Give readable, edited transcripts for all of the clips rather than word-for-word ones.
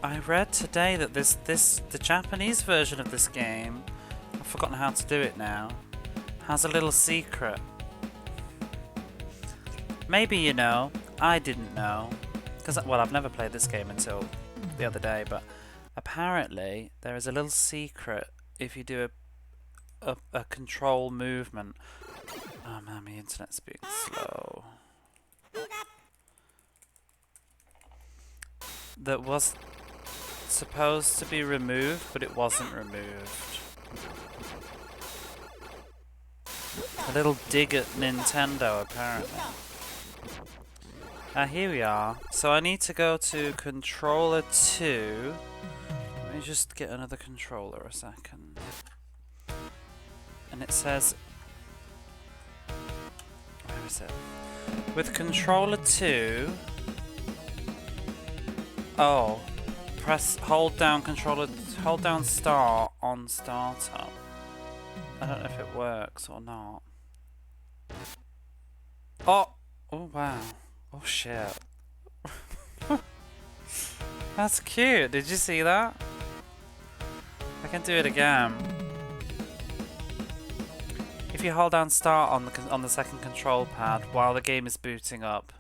I read today that the Japanese version of this game, I've forgotten how to do it now, has a little secret. Maybe you know, I didn't know, because well, I've never played this game until the other day, but apparently there is a little secret if you do a control movement. Oh man, my internet's being slow. That was supposed to be removed, but it wasn't removed. A little dig at Nintendo, apparently. Here we are. So I need to go to controller 2. Let me just get another controller a second. And it says... Where is it? With controller 2... Oh. Hold down start on startup. I don't know if it works or not. Oh! Oh wow. Oh shit. That's cute. Did you see that? I can do it again. If you hold down start on the second control pad while the game is booting up,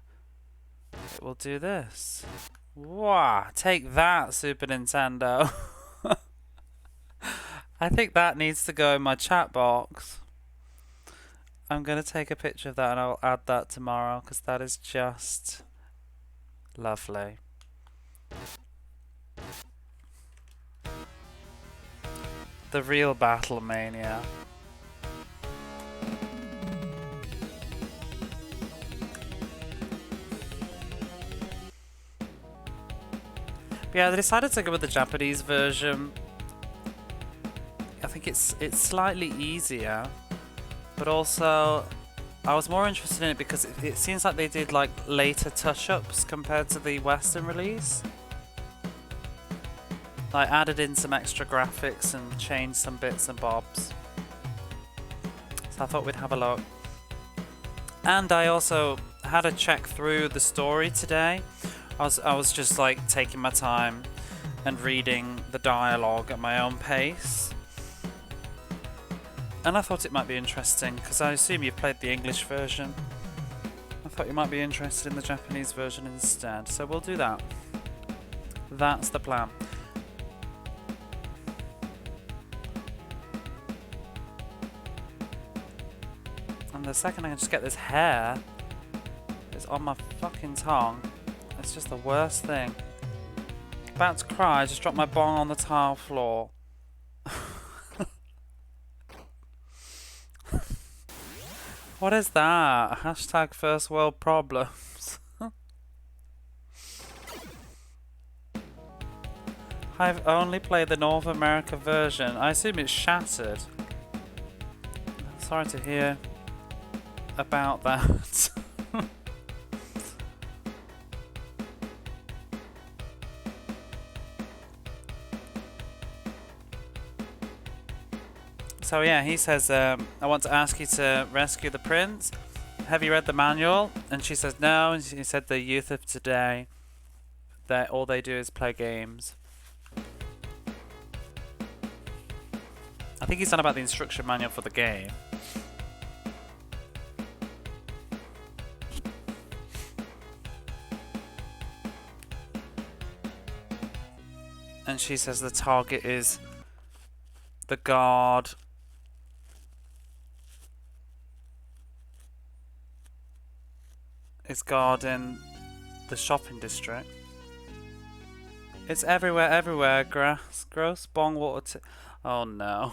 it will do this. Wow, take that, Super Nintendo. I think that needs to go in my chat box. I'm going to take a picture of that and I'll add that tomorrow because that is just lovely. The real Battle Mania. Yeah, they decided to go with the Japanese version. I think it's slightly easier, but also I was more interested in it because it seems like they did like later touch-ups compared to the Western release. Like added in some extra graphics and changed some bits and bobs. So I thought we'd have a look. And I also had a check through the story today. I was just like taking my time and reading the dialogue at my own pace. And I thought it might be interesting, because I assume you've played the English version. I thought you might be interested in the Japanese version instead, so we'll do that. That's the plan. And the second I can just get this hair, it's on my fucking tongue. It's just the worst thing. About to cry, I just dropped my bong on the tile floor. What is that? Hashtag first world problems. I've only played the North America version. I assume it's shattered. Sorry to hear about that. So yeah, he says, I want to ask you to rescue the prince. Have you read the manual? And she says no, and he said the youth of today, that all they do is play games. I think he's on about the instruction manual for the game. And she says the target is the guard is guarding the shopping district. It's everywhere. Grass, gross, bong, water. Oh no.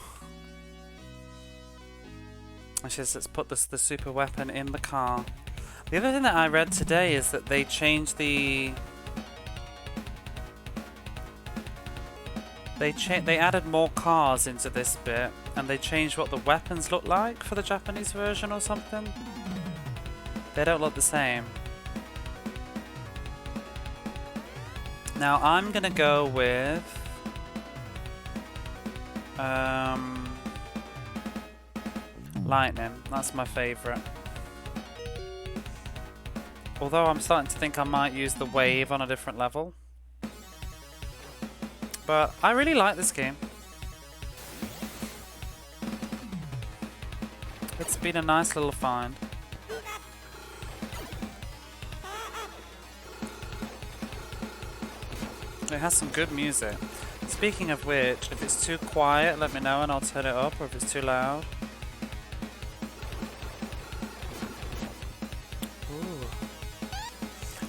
And she says, let's put the super weapon in the car. The other thing that I read today is that they changed the... They added more cars into this bit, and they changed what the weapons look like for the Japanese version or something. They don't look the same. Now I'm gonna go with lightning. That's my favourite. Although I'm starting to think I might use the wave on a different level. But I really like this game. It's been a nice little find. It has some good music. Speaking of which, if it's too quiet, let me know and I'll turn it up, or if it's too loud. Ooh.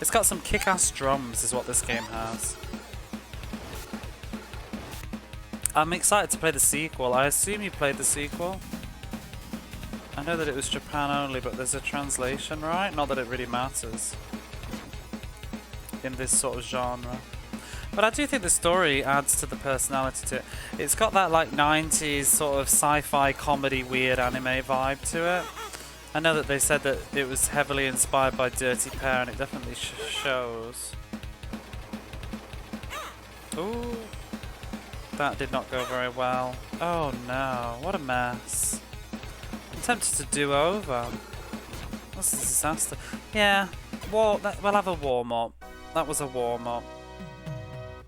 It's got some kick-ass drums, is what this game has. I'm excited to play the sequel. I assume you played the sequel? I know that it was Japan only, but there's a translation, right? Not that it really matters in this sort of genre. But I do think the story adds to the personality to it. It's got that like 90s sort of sci-fi comedy weird anime vibe to it. I know that they said that it was heavily inspired by Dirty Pair, and it definitely shows. Ooh. That did not go very well. Oh no, what a mess. I'm tempted to do over. That's a disaster. Yeah, we'll have a warm-up. That was a warm-up.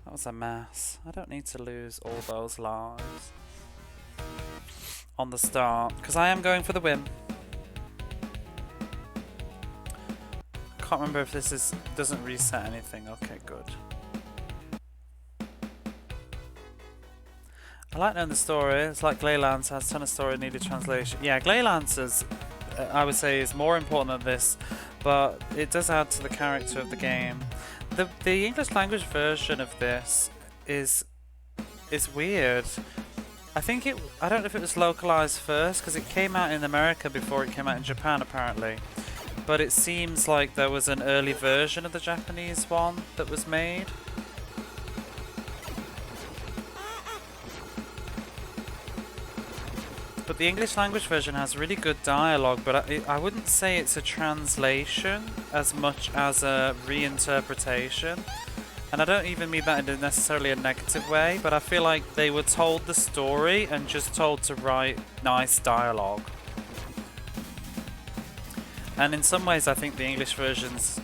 That was a mess. I don't need to lose all those lives on the start, because I am going for the win. Can't remember if this doesn't reset anything. Okay, good. I like knowing the story. It's like Glaylancer has a ton of story, needed translation. Yeah, Glaylancer's, I would say, is more important than this, but it does add to the character of the game. The English language version of this is weird. I don't know if it was localized first, because it came out in America before it came out in Japan apparently. But it seems like there was an early version of the Japanese one that was made. But the English language version has really good dialogue, but I wouldn't say it's a translation as much as a reinterpretation. And I don't even mean that in necessarily a negative way, but I feel like they were told the story and just told to write nice dialogue. And in some ways I think the English version's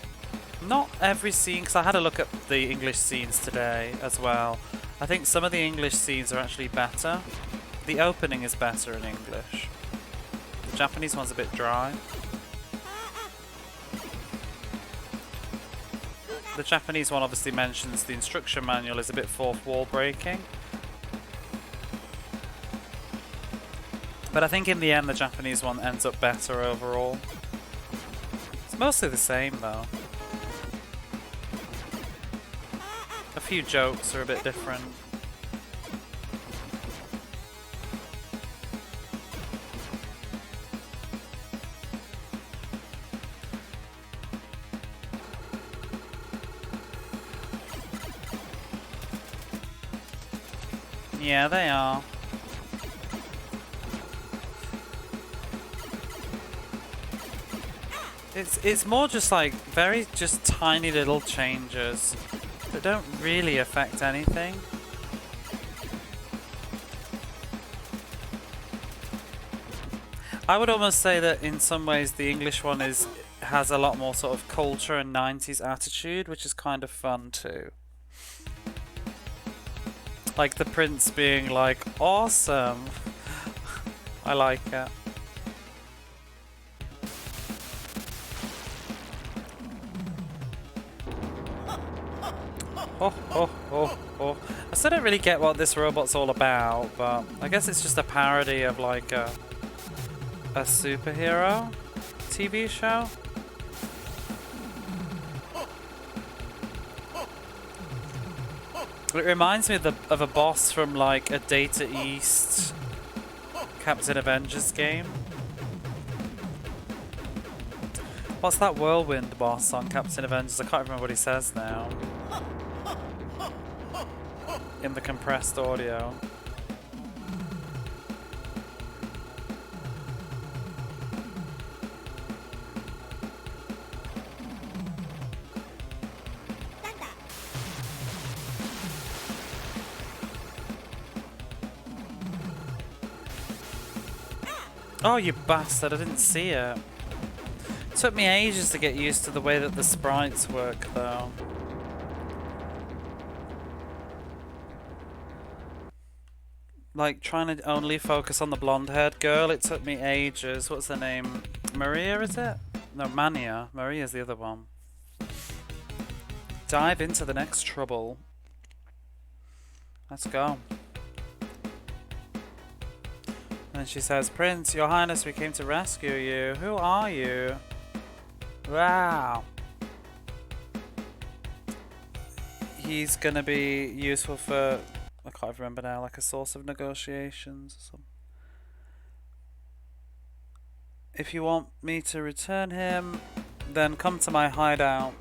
not every scene, because I had a look at the English scenes today as well. I think some of the English scenes are actually better. The opening is better in English. The Japanese one's a bit dry. The Japanese one obviously mentions the instruction manual is a bit fourth wall breaking. But I think in the end the Japanese one ends up better overall. It's mostly the same though. A few jokes are a bit different. Yeah, they are. It's more just like very just tiny little changes that don't really affect anything. I would almost say that in some ways the English one has a lot more sort of culture and 90s attitude, which is kind of fun too. Like the prince being like, awesome. I like it. Oh. I still don't really get what this robot's all about, but I guess it's just a parody of like a superhero TV show. It reminds me of a boss from like a Data East Captain Avengers game. What's that whirlwind boss on Captain Avengers? I can't remember what he says now. In the compressed audio. Oh, you bastard, I didn't see it. It took me ages to get used to the way that the sprites work, though. like trying to only focus on the blonde-haired girl. It took me ages. What's her name? Maria, is it? No, Mania. Maria's the other one. Dive into the next trouble. Let's go. And she says, Prince, Your Highness, we came to rescue you. Who are you? Wow. He's gonna be useful for, I can't even remember now, like a source of negotiations or something. If you want me to return him, then come to my hideout.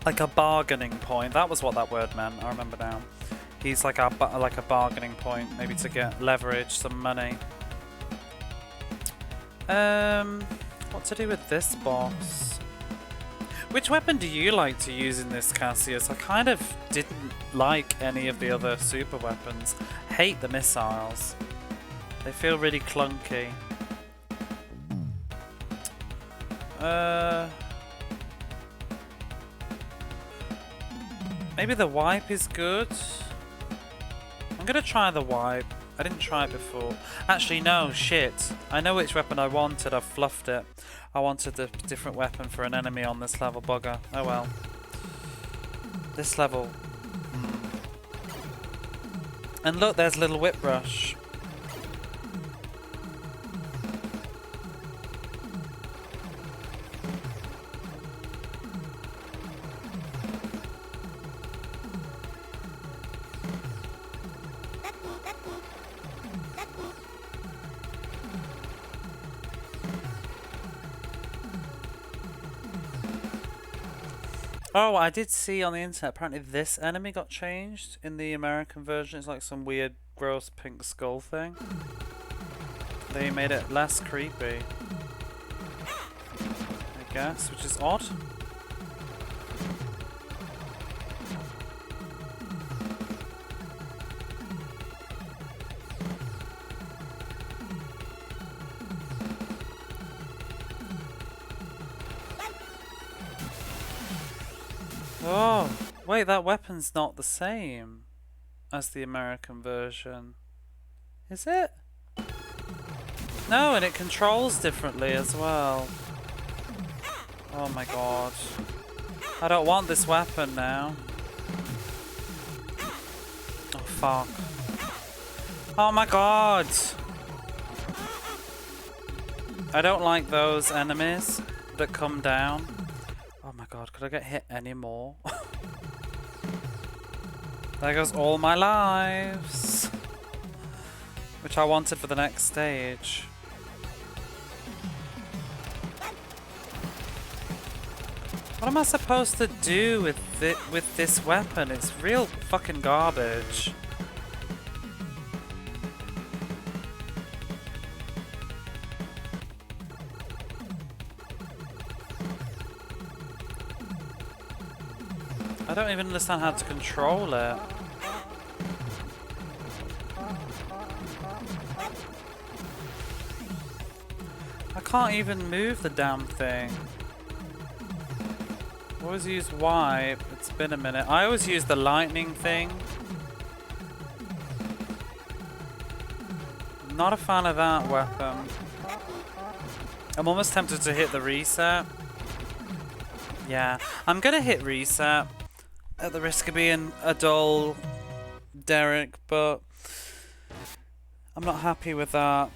Like a bargaining point. That was what that word meant. I remember now. He's like a bargaining point, maybe to get leverage, some money. What to do with this boss? Which weapon do you like to use in this, Cassius? I kind of didn't like any of the other super weapons. Hate the missiles. They feel really clunky. Maybe the wipe is good. I'm gonna try the wipe. I didn't try it before. Actually, no, shit. I know which weapon I wanted. I've fluffed it. I wanted a different weapon for an enemy on this level, bugger. Oh well. This level. And look, there's a little whip brush. Oh, I did see on the internet, apparently this enemy got changed in the American version. It's like some weird, gross pink skull thing. They made it less creepy, I guess, which is odd. Oh, wait, that weapon's not the same as the American version. Is it? No, and it controls differently as well. Oh my god. I don't want this weapon now. Oh fuck. Oh my god! I don't like those enemies that come down. Oh my god, could I get hit anymore? There goes all my lives. Which I wanted for the next stage. What am I supposed to do with this weapon? It's real fucking garbage. I don't even understand how to control it. I can't even move the damn thing. I always use wipe. It's been a minute. I always use the lightning thing. Not a fan of that weapon. I'm almost tempted to hit the reset. Yeah, I'm gonna hit reset at the risk of being a dull Derek, but I'm not happy with that.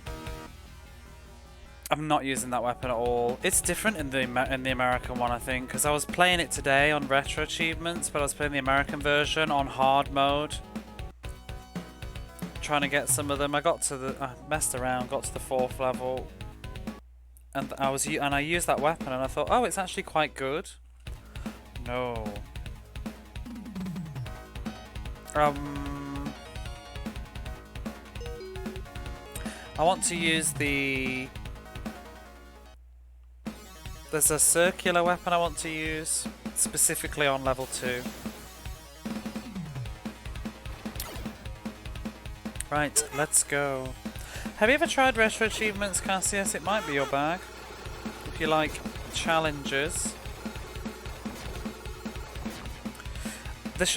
I'm not using that weapon at all. It's different in the American one, I think, because I was playing it today on retro achievements, but I was playing the American version on hard mode, trying to get some of them. I messed around, got to the 4th level, and I used that weapon, and I thought, oh, it's actually quite good. No. I want to use the... There's a circular weapon I want to use, specifically on level 2. Right, let's go. Have you ever tried retro achievements, Cassius? It might be your bag. If you like challenges.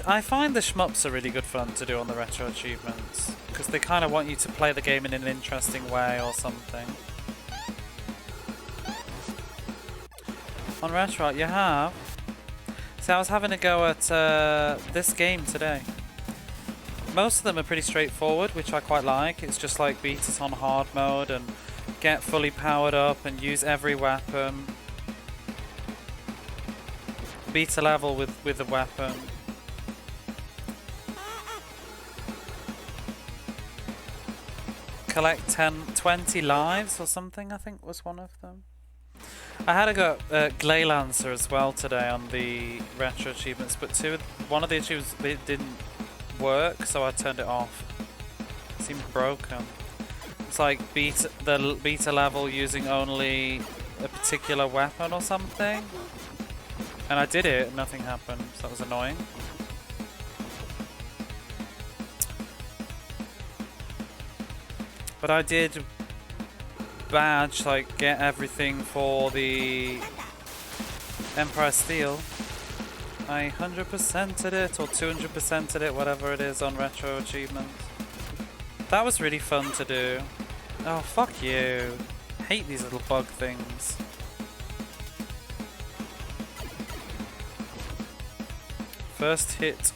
I find the shmups are really good fun to do on the retro achievements because they kind of want you to play the game in an interesting way or something. On retro, you have. See, I was having a go at this game today. Most of them are pretty straightforward, which I quite like. It's just like beat it on hard mode and get fully powered up and use every weapon. Beat a level with a weapon. Collect 20 lives or something, I think was one of them. I had a go at Glay Lancer as well today on the retro achievements, but one of the achievements didn't work, so I turned it off. It seemed broken. It's like beat a level using only a particular weapon or something. And I did it and nothing happened, so that was annoying. But I did badge, like, get everything for the Empire Steel. I 100%ed it, or 200%ed it, whatever it is on retro achievements. That was really fun to do. Oh, fuck you. Hate these little bug things. First hit.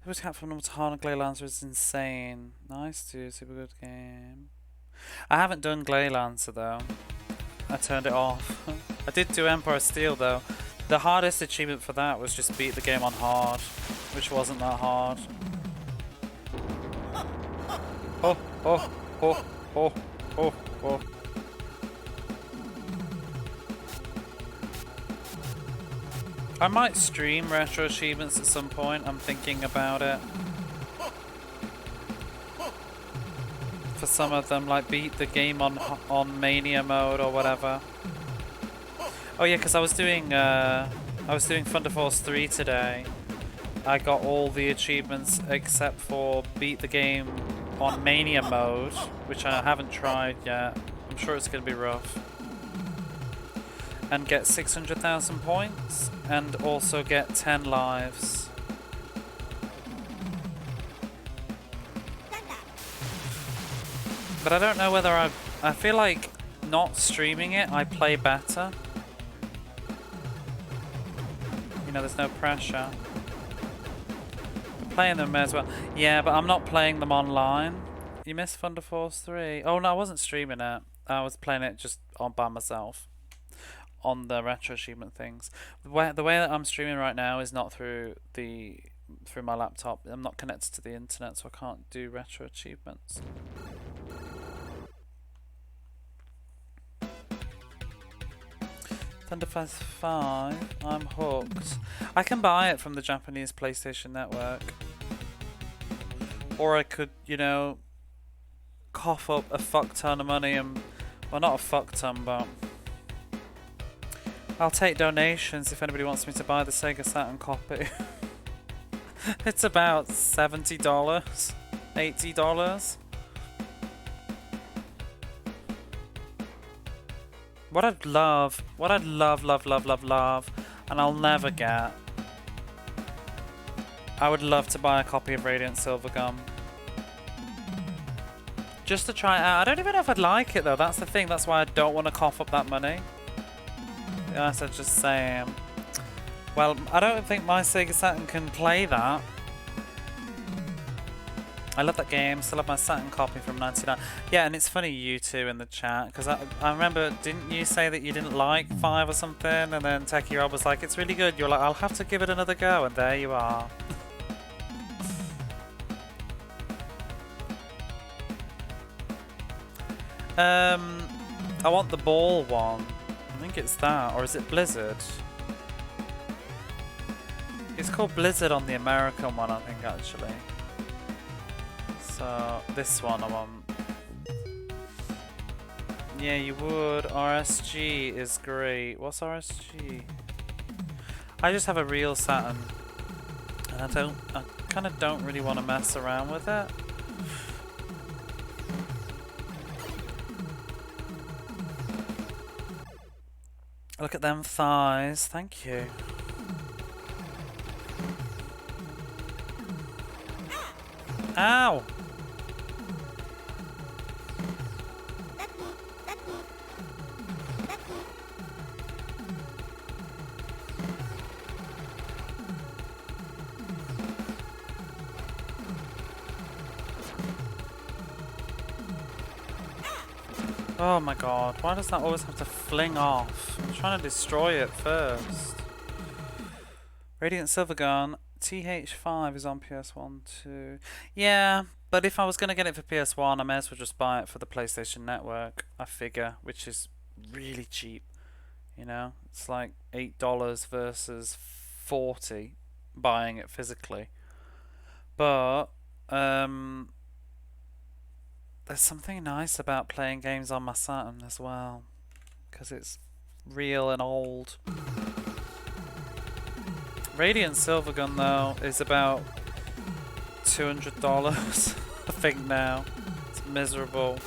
The cat from Normal Glay Lancer is insane. Nice dude, super good game. I haven't done Glay Lancer though. I turned it off. I did do Empire Steel though. The hardest achievement for that was just beat the game on hard, which wasn't that hard. Oh, oh, oh, oh, oh, oh. I might stream retro achievements at some point, I'm thinking about it. For some of them, like beat the game on Mania mode or whatever. Oh yeah, because I was doing Thunder Force 3 today. I got all the achievements except for beat the game on Mania mode, which I haven't tried yet. I'm sure it's going to be rough. And get 600,000 points, and also get 10 lives. But I don't know whether I feel like not streaming it, I play better. You know, there's no pressure. Playing them as well. Yeah, but I'm not playing them online. You missed Thunder Force 3. Oh no, I wasn't streaming it. I was playing it just by myself. On the retro achievement things. The way that I'm streaming right now is not through my laptop. I'm not connected to the internet, so I can't do retro achievements. Thunder Force 5, I'm hooked. I can buy it from the Japanese PlayStation Network. Or I could, you know, cough up a fuck ton of money and, well, not a fuck ton, but I'll take donations if anybody wants me to buy the Sega Saturn copy. It's about $70, $80. What I'd love, and I'll never get. I would love to buy a copy of Radiant Silvergun. Just to try it out. I don't even know if I'd like it though, that's the thing, that's why I don't want to cough up that money. Yes, I'm just saying. Well, I don't think my Sega Saturn can play that. I love that game, still have my Saturn copy from '99. Yeah, and it's funny you two in the chat, because I remember, didn't you say that you didn't like 5 or something? And then Techie Rob was like, it's really good. You're like, I'll have to give it another go, and there you are. I want the ball one. I think it's that, or is it Blizzard? It's called Blizzard on the American one, I think, actually. So, this one I want. Yeah, you would. RSG is great. What's RSG? I just have a real Saturn. And I kind of don't really want to mess around with it. Look at them thighs. Thank you. Ow! Oh my god, why does that always have to fling off? I'm trying to destroy it first. Radiant Silvergun TH5 is on PS1 too. Yeah, but if I was going to get it for PS1, I may as well just buy it for the PlayStation Network, I figure, which is really cheap. You know, it's like $8 versus 40 buying it physically. But there's something nice about playing games on my Saturn as well, because it's real and old. Radiant Silvergun though is about $200 I think now. It's miserable.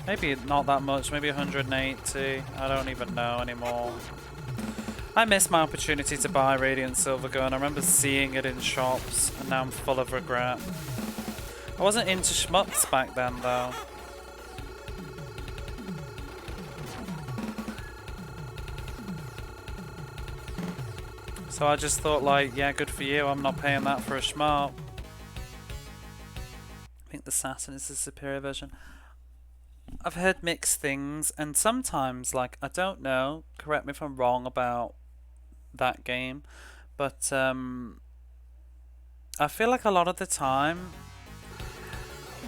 Maybe not that much, maybe 180. I don't even know anymore. I missed my opportunity to buy Radiant Silvergun. I remember seeing it in shops, and now I'm full of regret. I wasn't into shmups back then, though. So I just thought, like, yeah, good for you. I'm not paying that for a shmup. I think the Saturn is the superior version. I've heard mixed things, and sometimes, like, I don't know. Correct me if I'm wrong about that game, but I feel like a lot of the time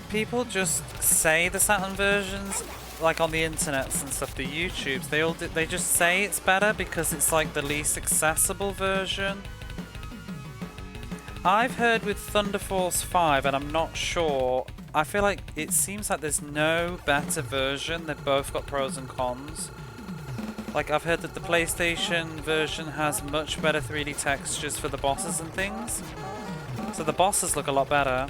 people just say the Saturn versions, like on the internets and stuff, the YouTubes, they just say it's better because it's like the least accessible version. I've heard with Thunder Force 5, and I'm not sure, I feel like it seems like there's no better version. They've both got pros and cons. Like, I've heard that the PlayStation version has much better 3D textures for the bosses and things. So the bosses look a lot better.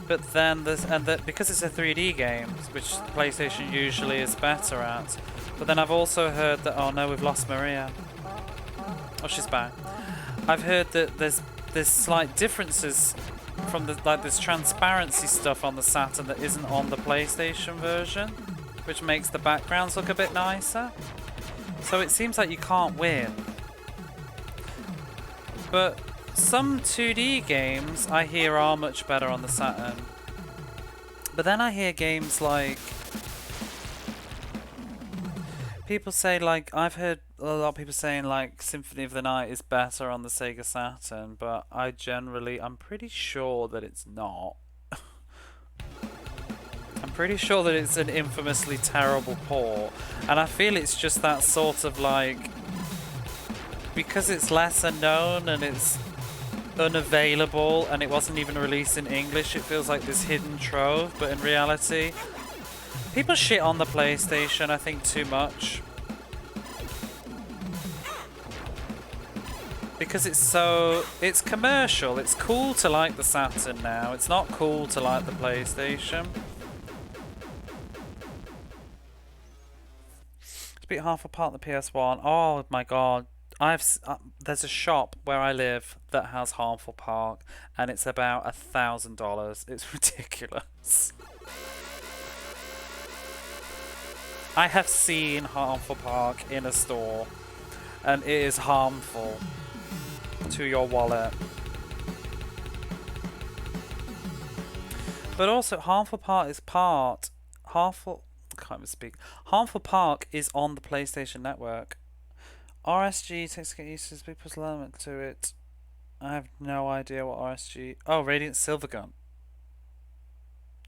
But then because it's a 3D game, which PlayStation usually is better at. But then I've also heard that, oh no, we've lost Maria. Oh, she's back. I've heard that there's slight differences from this transparency stuff on the Saturn that isn't on the PlayStation version, which makes the backgrounds look a bit nicer. So it seems like you can't win. But some 2D games I hear are much better on the Saturn. But then I hear games like... people say, like, I've heard a lot of people saying, like, Symphony of the Night is better on the Sega Saturn, but I'm pretty sure that it's not. I'm pretty sure that it's an infamously terrible port, and I feel it's just that sort of, like, because it's lesser known and it's unavailable and it wasn't even released in English, it feels like this hidden trove, but in reality, people shit on the PlayStation, I think, too much. Because it's commercial. It's cool to like the Saturn now. It's not cool to like the PlayStation. Split half apart the PS1. Oh my god. There's a shop where I live that has Harmful Park, and it's about $1,000. It's ridiculous. I have seen Harmful Park in a store, and it is harmful to your wallet. But also, Harmful Park is Harmful Park is on the PlayStation Network. RSG takes to get used to this big puzzle element to it. I have no idea what RSG... Oh, Radiant Silvergun.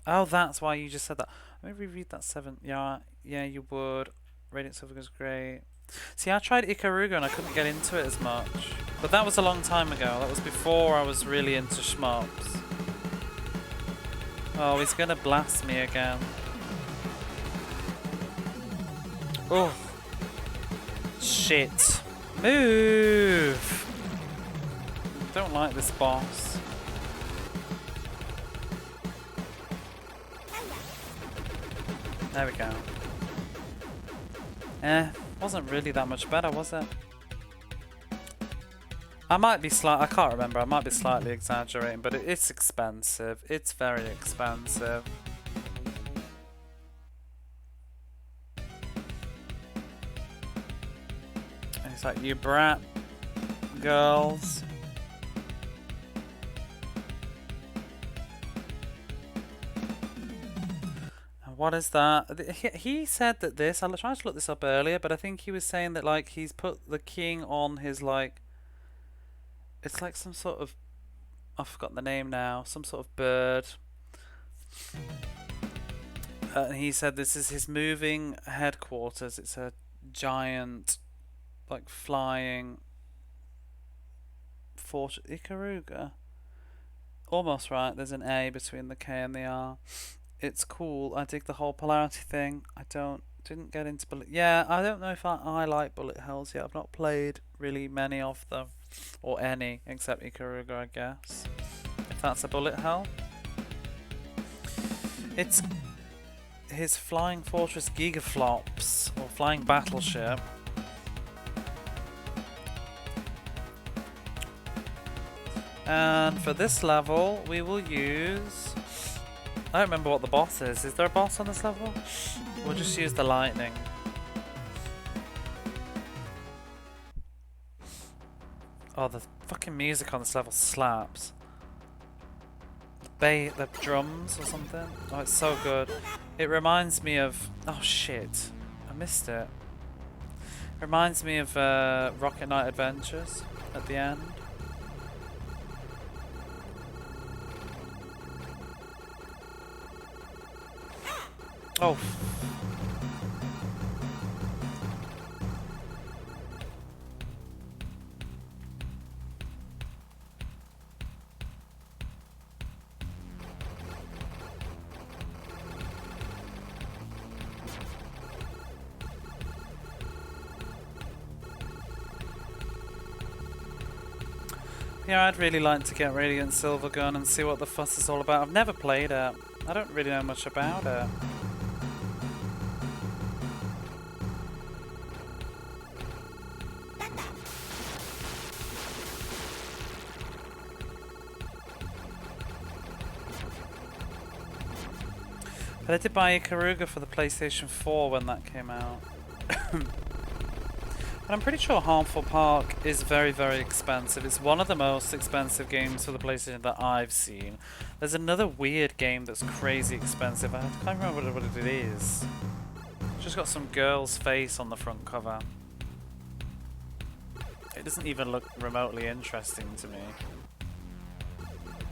Oh, that's why you just said that. Let me reread that 7. Yeah, you would. Radiant Silvergun's great. See, I tried Ikaruga and I couldn't get into it as much. But that was a long time ago. That was before I was really into shmups. Oh, he's gonna blast me again. Oh. Shit. Move! Don't like this boss. There we go. Wasn't really that much better, was it? I might be I can't remember, I might be slightly exaggerating, but it's expensive. It's very expensive. And it's like, you brat girls. What is that? He said that this, I tried to look this up earlier, but I think he was saying that like he's put the king on his like, it's like some sort of, I've forgotten the name now, some sort of bird. And he said this is his moving headquarters. It's a giant, like flying fortress. Ikaruga? Almost right, there's an A between the K and the R. It's cool. I dig the whole polarity thing. I didn't get into bullet. Yeah, I don't know if I like bullet hells yet. I've not played really many of them, or any, except Ikaruga, I guess. If that's a bullet hell. It's his flying fortress gigaflops, or flying battleship. And for this level, we will use... I don't remember what the boss is. Is there a boss on this level? We'll just use the lightning. Oh, the fucking music on this level slaps. The drums or something. Oh, it's so good. It reminds me of... Oh shit. I missed it. It reminds me of Rocket Knight Adventures at the end. Oh. Yeah, I'd really like to get Radiant Silvergun and see what the fuss is all about. I've never played it. I don't really know much about it. But I did buy Ikaruga for the PlayStation 4 when that came out. But I'm pretty sure Harmful Park is very, very expensive. It's one of the most expensive games for the PlayStation that I've seen. There's another weird game that's crazy expensive. I can't remember what it is. It's just got some girl's face on the front cover. It doesn't even look remotely interesting to me.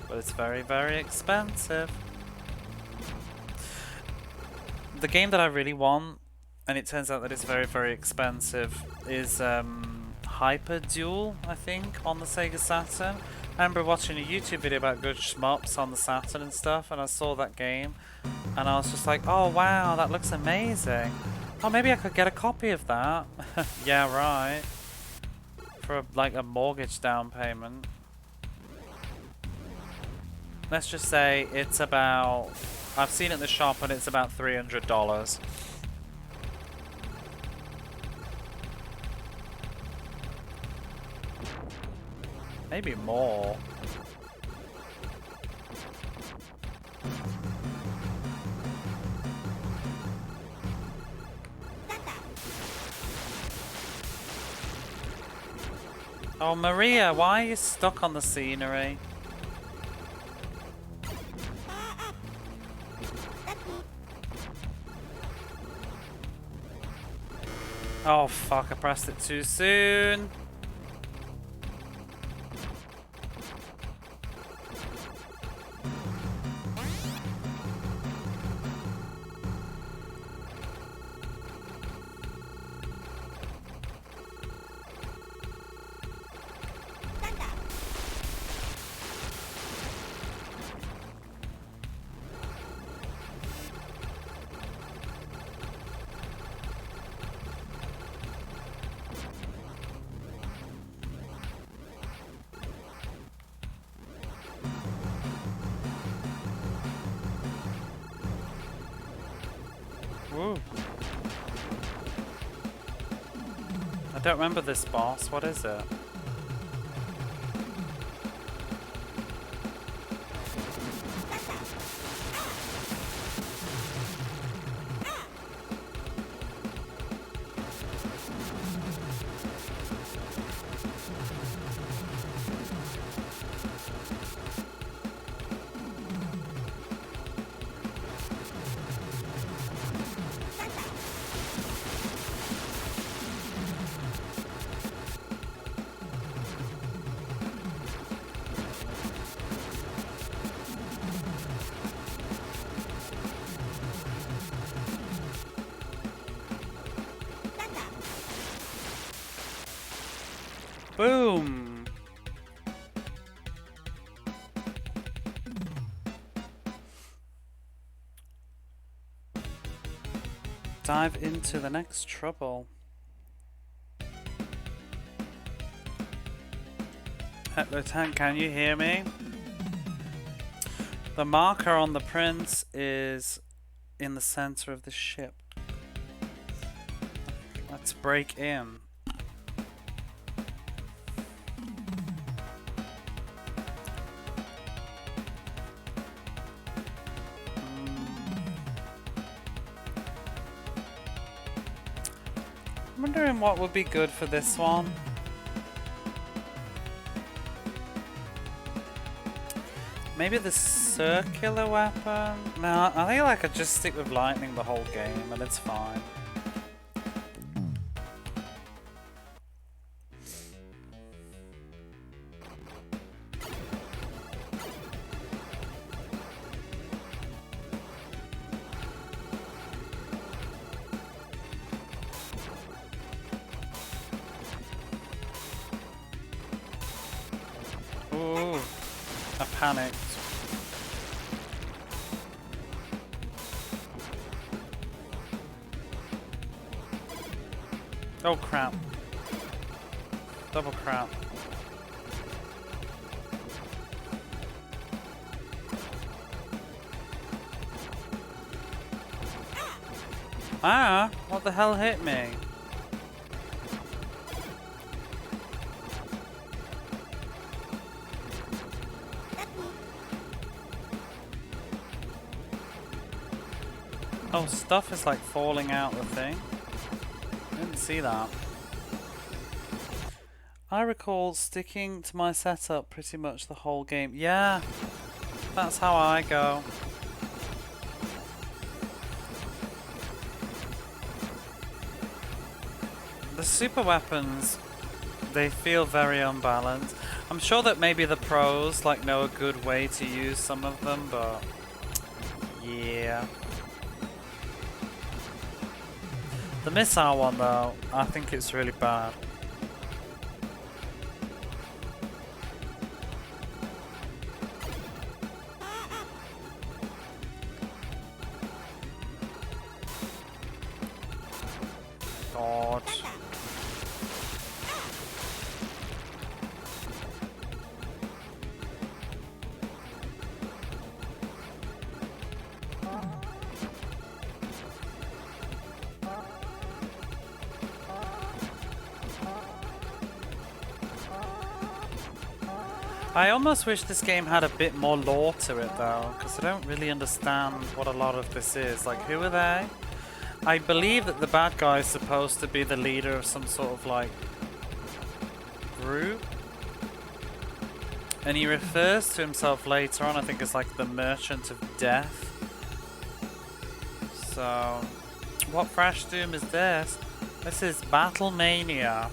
But it's very, very expensive. The game that I really want, and it turns out that it's very, very expensive, is Hyper Duel, I think, on the Sega Saturn. I remember watching a YouTube video about good shmups on the Saturn and stuff, and I saw that game, and I was just like, oh wow, that looks amazing. Oh, maybe I could get a copy of that. Yeah, right. For like a mortgage down payment. Let's just say it's about... I've seen it in the shop and it's about $300. Maybe more. Oh, Maria, why are you stuck on the scenery? Oh fuck, I pressed it too soon. Don't remember this boss. What is it? Boom! Dive into the next trouble. Lieutenant, can you hear me? The marker on the prince is in the center of the ship. Let's break in. I'm wondering what would be good for this one. Maybe the circular weapon? No, I think I could just stick with lightning the whole game and it's fine. Ooh, I panicked. Oh crap. Double crap. Ah, what the hell hit me? Oh, stuff is like falling out the thing. Didn't see that. I recall sticking to my setup pretty much the whole game. Yeah, that's how I go. The super weapons, they feel very unbalanced. I'm sure that maybe the pros like know a good way to use some of them, but yeah. The missile one though, I think it's really bad. God. I almost wish this game had a bit more lore to it though, because I don't really understand what a lot of this is. Like, who are they? I believe that the bad guy is supposed to be the leader of some sort of like group. And he refers to himself later on, I think, as like the Merchant of Death. So, what Fresh Doom is this? This is Battle Mania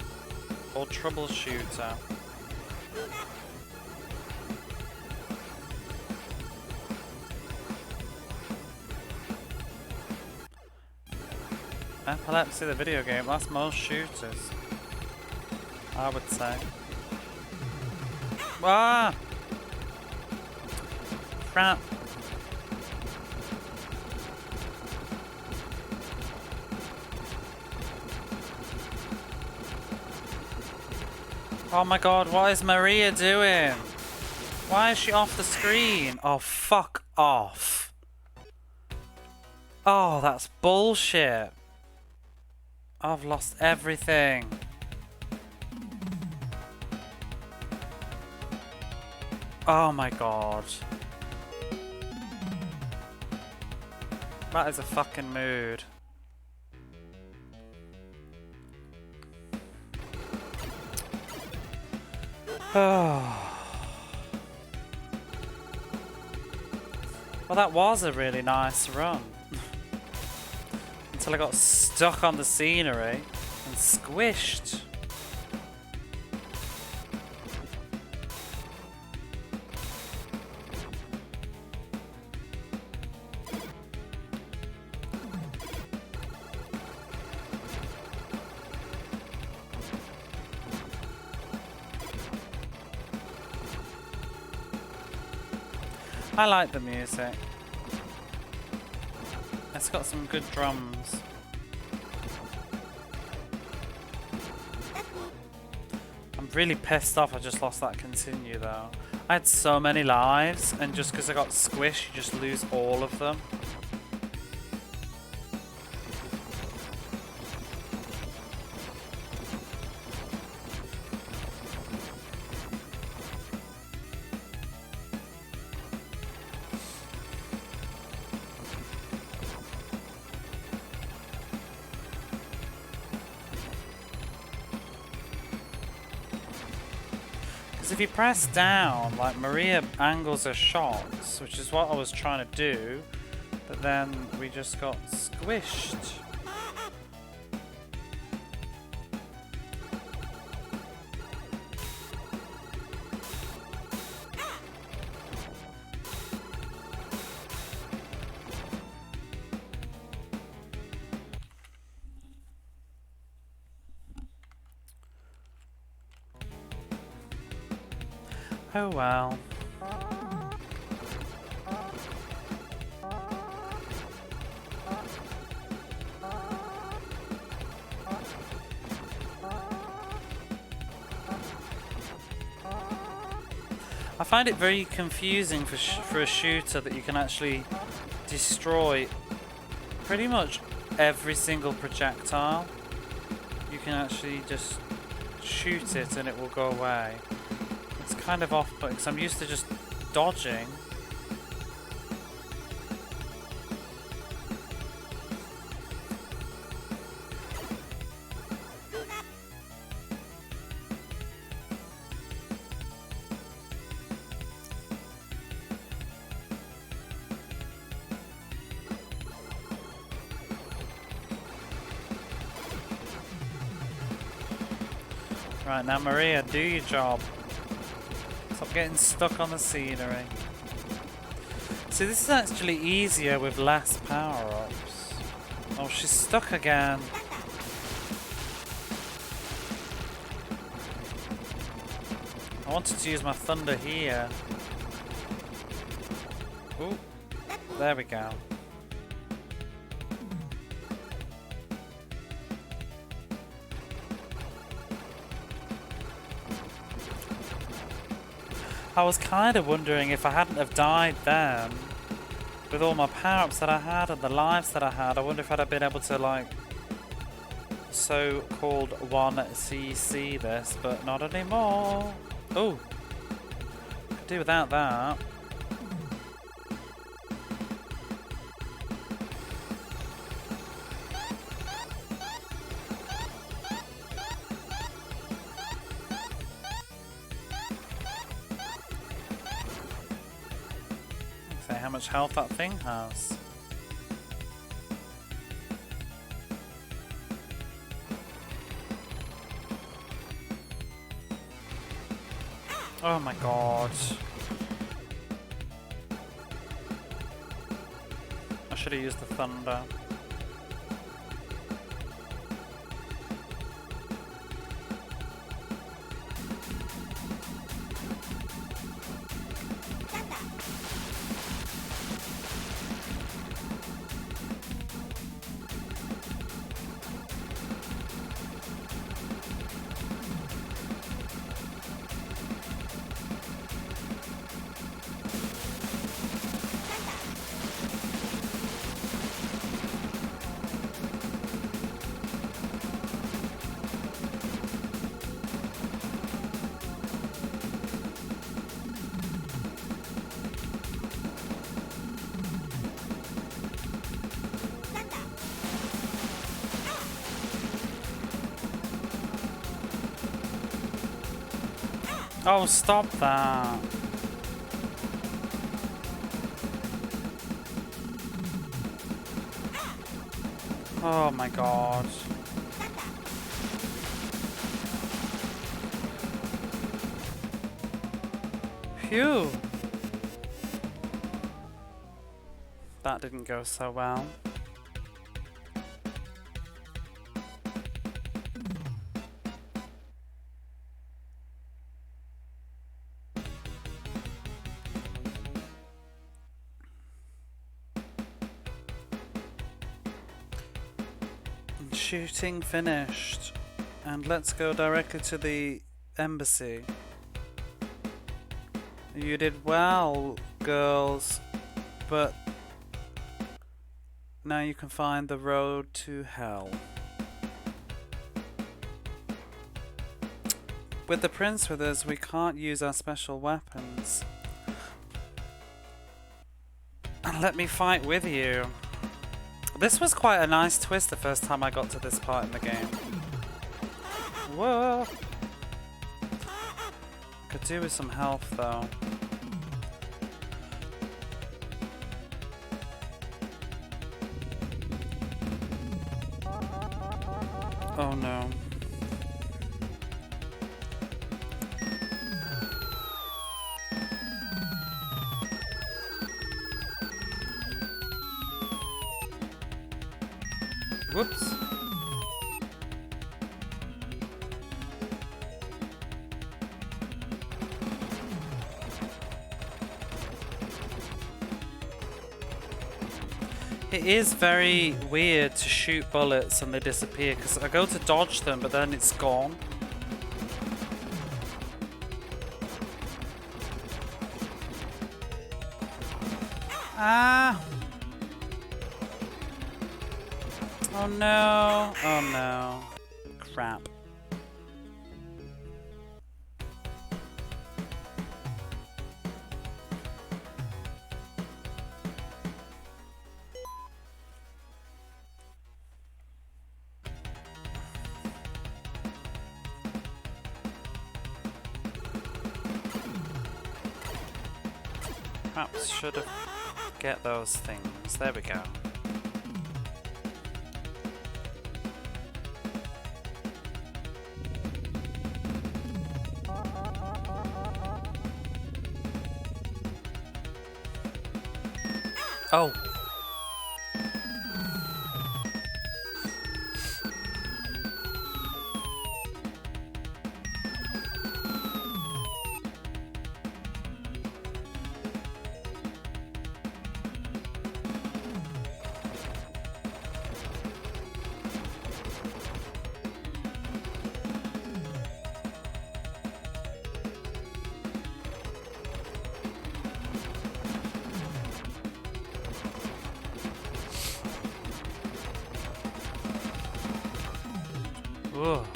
or Troubleshooter. Epilepsy, the video game, that's most shooters, I would say. Ah! Crap. Oh my god, what is Maria doing? Why is she off the screen? Oh, fuck off. Oh, that's bullshit. I've lost everything. Oh my god. That is a fucking mood. Oh. Well, that was a really nice run. Until I got stuck on the scenery and squished. I like the music. It's got some good drums. I'm really pissed off I just lost that continue though. I had so many lives and just because I got squished you just lose all of them. If you press down, like Maria angles her shots, which is what I was trying to do, but then we just got squished. Oh well. I find it very confusing for a shooter that you can actually destroy pretty much every single projectile. You can actually just shoot it and it will go away. It's kind of off-putting because I'm used to just dodging. Right, now Maria, do your job. Stop getting stuck on the scenery. See, this is actually easier with less power-ups. Oh, she's stuck again. I wanted to use my thunder here. Ooh, there we go. I was kind of wondering if I hadn't have died then, with all my power-ups that I had and the lives that I had, I wonder if I'd have been able to, like, so-called 1cc this, but not anymore. Oh, could do without that. How much health that thing has. Oh my god. I should have used the thunder. Oh, stop that. Oh my god. Phew. That didn't go so well. Shooting finished. And let's go directly to the embassy. You did well, girls, but now you can find the road to hell. With the prince with us, we can't use our special weapons. Let me fight with you. This was quite a nice twist the first time I got to this part in the game. Whoa! Could do with some health though. Oh no. Whoops. It is very weird to shoot bullets and they disappear, because I go to dodge them but then it's gone. Ah! Oh no! Oh no. Crap. Perhaps should have get those things. There we go. Oh. Ugh.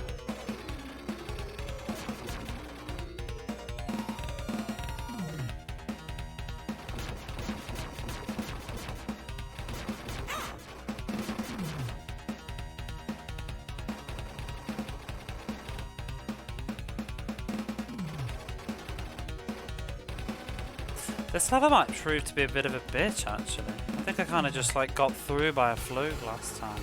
This level might prove to be a bit of a bitch, actually. I think I kind of just like got through by a fluke last time.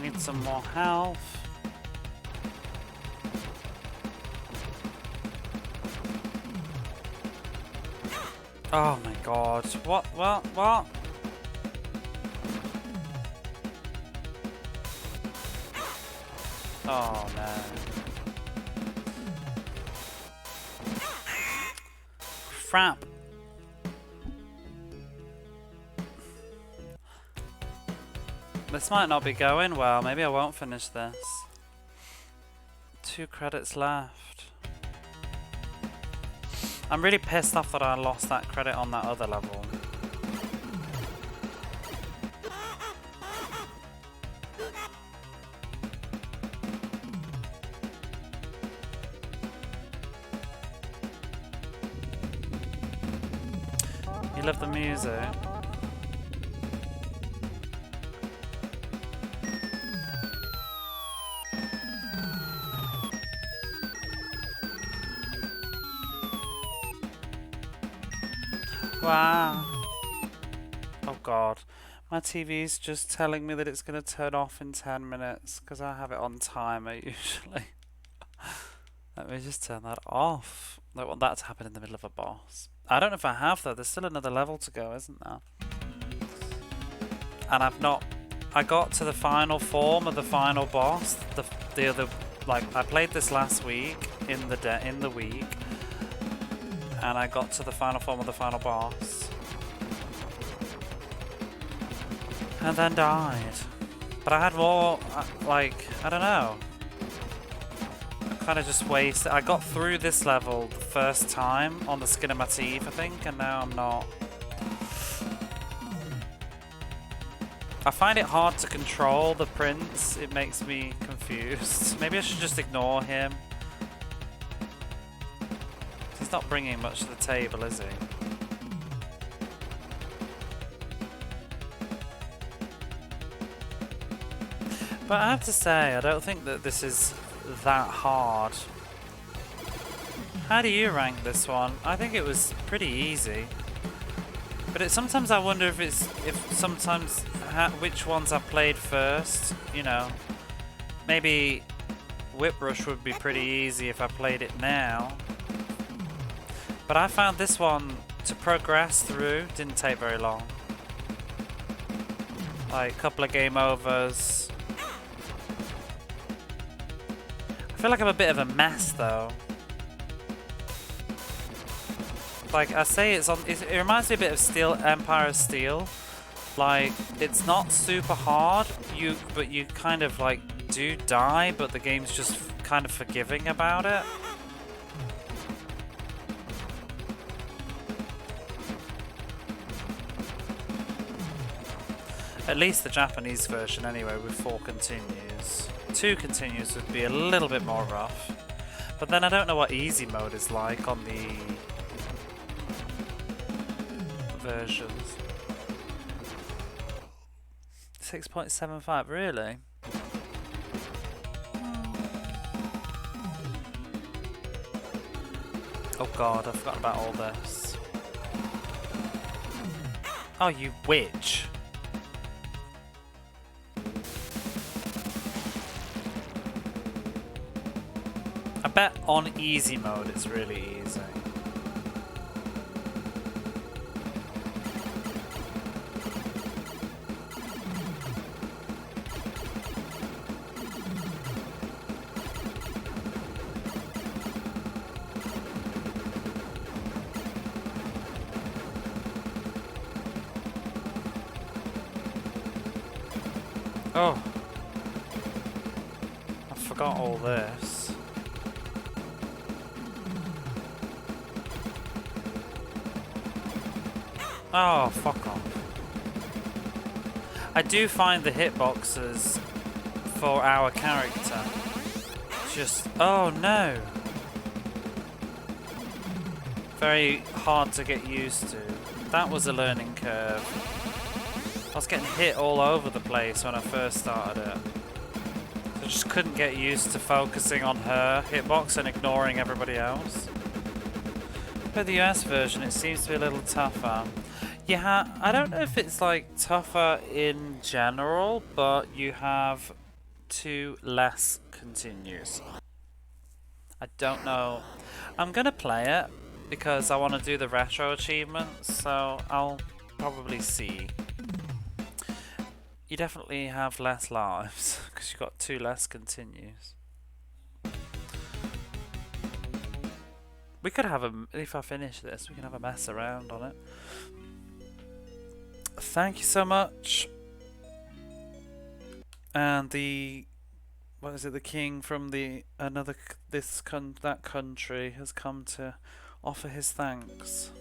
Need some more health. Oh my god. What? What? Oh no. Crap. This might not be going well. Maybe I won't finish this. 2 credits left. I'm really pissed off that I lost that credit on that other level. You love the music. Wow. Oh god. My TV's just telling me that it's going to turn off in 10 minutes because I have it on timer usually. Let me just turn that off. I don't want that to happen in the middle of a boss. I don't know if I have though. There's still another level to go, isn't there? And I've not... I got to the final form of the final boss. The other... Like, I played this last week in the week. And I got to the final form of the final boss. And then died. But I had more, like, I don't know. I kind of just wasted... I got through this level the first time on the skin of my teeth, I think, and now I'm not. I find it hard to control the prince. It makes me confused. Maybe I should just ignore him. He's not bringing much to the table, is he? But I have to say, I don't think that this is that hard. How do you rank this one? I think it was pretty easy. But sometimes I wonder if sometimes which ones I played first. You know, maybe Whip Rush would be pretty easy if I played it now. But I found this one to progress through didn't take very long. Like a couple of game overs. I feel like I'm a bit of a mess though. Like I say, it reminds me a bit of Empire of Steel. Like it's not super hard, but you kind of like do die, but the game's just kind of forgiving about it. At least the Japanese version anyway, with 4 continues. 2 continues would be a little bit more rough. But then I don't know what easy mode is like on the versions. 6.75, really? Oh god, I forgot about all this. Oh, you witch! I bet on easy mode it's really easy. Oh, I forgot all this. Oh, fuck off. I do find the hitboxes for our character just... Oh no! Very hard to get used to. That was a learning curve. I was getting hit all over the place when I first started it. I just couldn't get used to focusing on her hitbox and ignoring everybody else. For the US version, it seems to be a little tougher. Yeah, I don't know if it's like tougher in general, but you have 2 less continues. I don't know. I'm gonna play it because I want to do the retro achievements, so I'll probably see. You definitely have less lives because you've got 2 less continues. We could have if I finish this, we can have a mess around on it. Thank you so much. And the what is it? The king from that country has come to offer his thanks.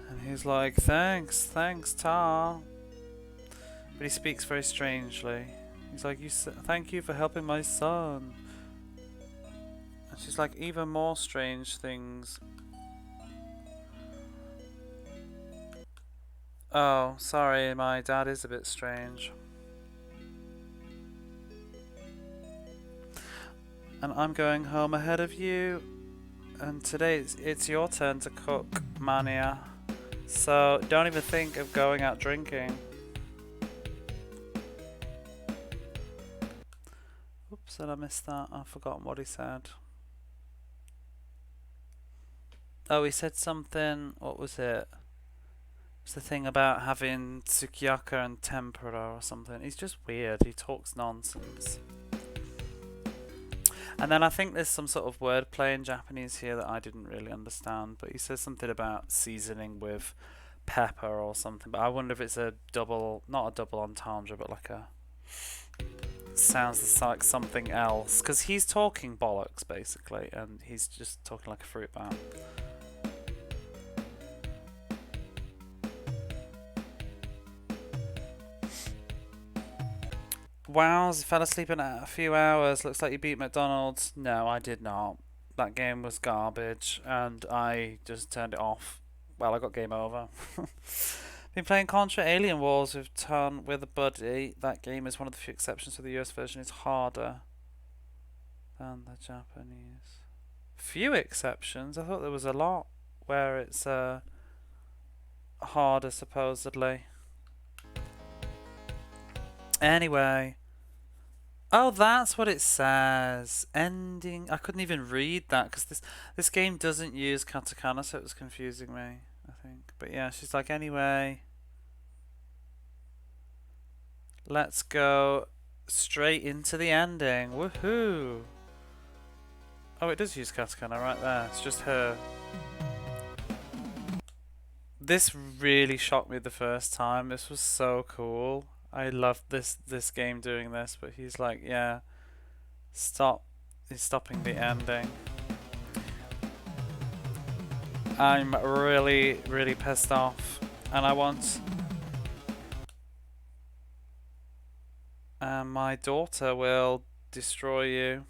And he's like, thanks, Tar. But he speaks very strangely. He's like, thank you for helping my son. And she's like, even more strange things. Oh, sorry, my dad is a bit strange. And I'm going home ahead of you. And today it's your turn to cook, Mania. So don't even think of going out drinking. Oops, did I miss that? I've forgotten what he said. Oh, he said something. What was it? It's the thing about having sukiyaki and tempura or something. He's just weird. He talks nonsense. And then I think there's some sort of wordplay in Japanese here that I didn't really understand. But he says something about seasoning with pepper or something. But I wonder if it's a double, not a double entendre, but like a... sounds like something else. Because he's talking bollocks, basically. And he's just talking like a fruit bat. Wow, fell asleep in a few hours. Looks like you beat McDonald's. No, I did not. That game was garbage, and I just turned it off. Well, I got game over. Been playing Contra Alien Wars with a buddy. That game is one of the few exceptions to the US version. It's harder than the Japanese. Few exceptions? I thought there was a lot where it's harder, supposedly. Anyway. Oh, that's what it says. Ending. I couldn't even read that because this game doesn't use katakana, so it was confusing me, I think. But yeah, she's like, anyway, let's go straight into the ending. Woohoo! Oh, it does use katakana right there. It's just her. This really shocked me the first time. This was so cool. I loved this game doing this, but he's like, yeah, stop. He's stopping the ending. I'm really, really pissed off, and I want my daughter will destroy you.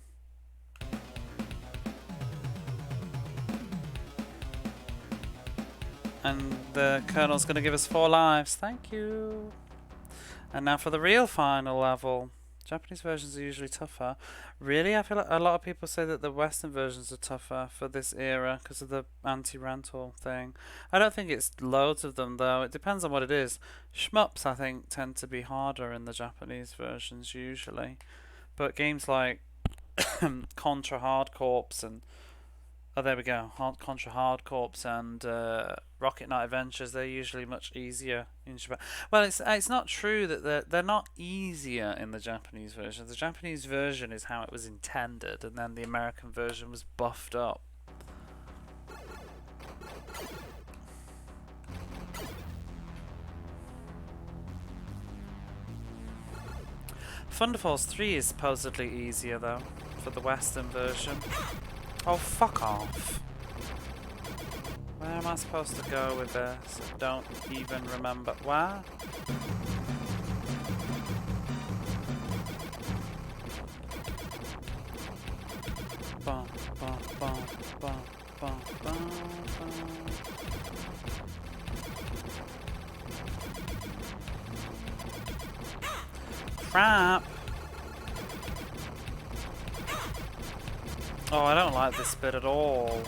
And the Colonel's gonna give us 4 lives. Thank you. And now for the real final level. Japanese versions are usually tougher. Really? I feel like a lot of people say that the Western versions are tougher for this era because of the anti-rental thing. I don't think it's loads of them though. It depends on what it is. Shmups, I think, tend to be harder in the Japanese versions usually. But games like Contra Hard Corps and... oh, there we go. Contra Hard Corps and Rocket Knight Adventures, they're usually much easier in Japan. Well, it's not true that they're not easier in the Japanese version. The Japanese version is how it was intended, and then the American version was buffed up. Thunder Force 3 is supposedly easier, though, for the Western version. Oh, fuck off. Where am I supposed to go with this? I don't even remember. What? Bum, bum, bum, bum, bum, bum, bum. Crap! Oh, I don't like this bit at all.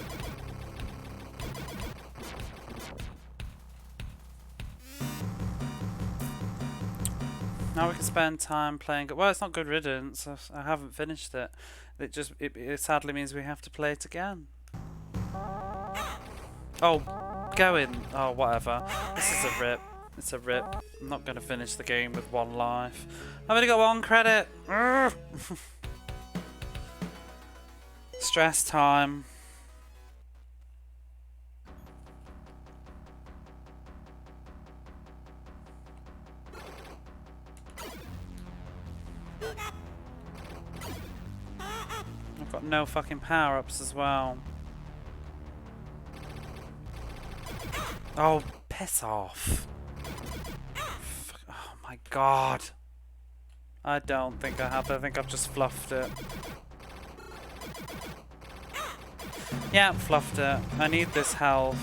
Now we can spend time playing. Well, it's not Good Riddance. I haven't finished it. It sadly means we have to play it again. Oh, go in. Oh, whatever. This is a rip. It's a rip. I'm not going to finish the game with 1 life. I've only got 1 credit. Stress time. I've got no fucking power-ups as well. Oh, piss off. Oh my god. I don't think I have. I think I've just fluffed it. Yeah, fluffed it. I need this health.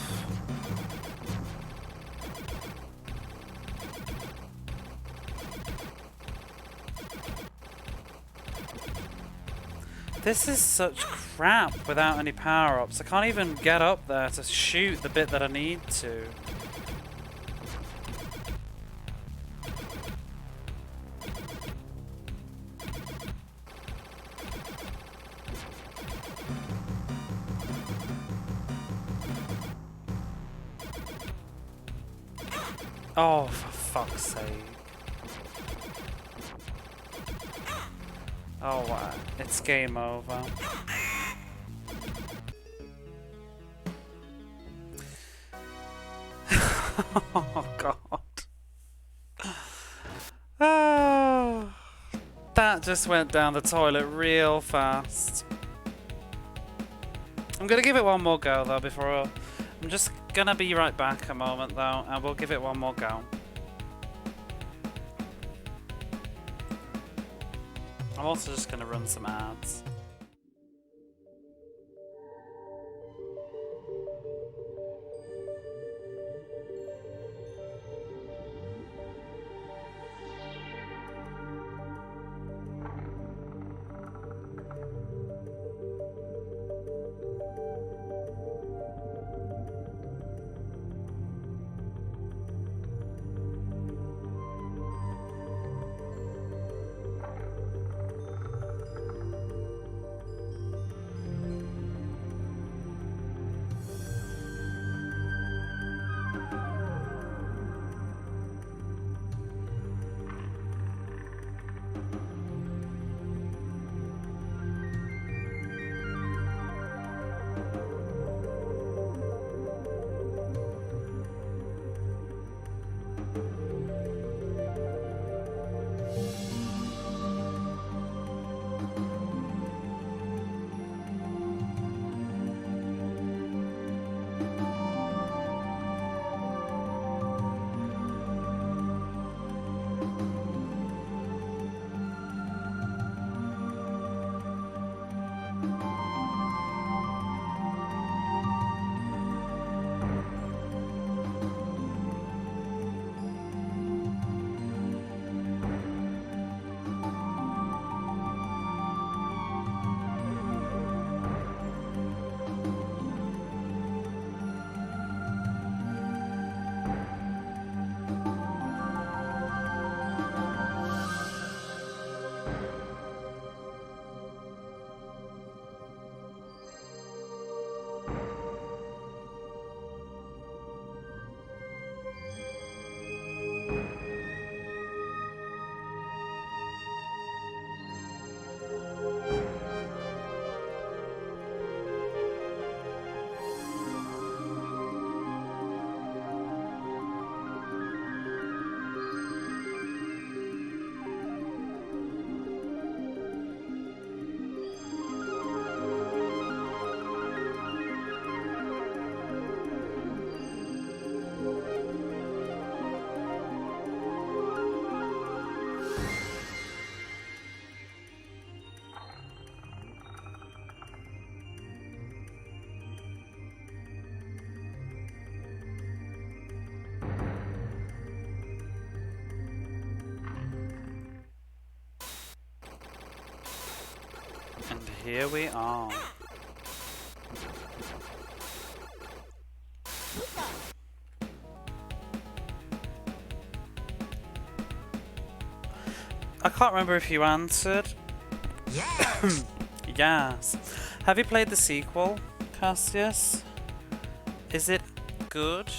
This is such crap without any power-ups. I can't even get up there to shoot the bit that I need to. Oh, for fuck's sake. Oh, wow. It's game over. Oh, God. Oh, that just went down the toilet real fast. I'm gonna give it one more go, though, before I'm just gonna be right back a moment, though, and we'll give it one more go. I'm also just gonna run some ads. And here we are. I can't remember if you answered. Yes. Yes. Have you played the sequel, Cassius? Is it good?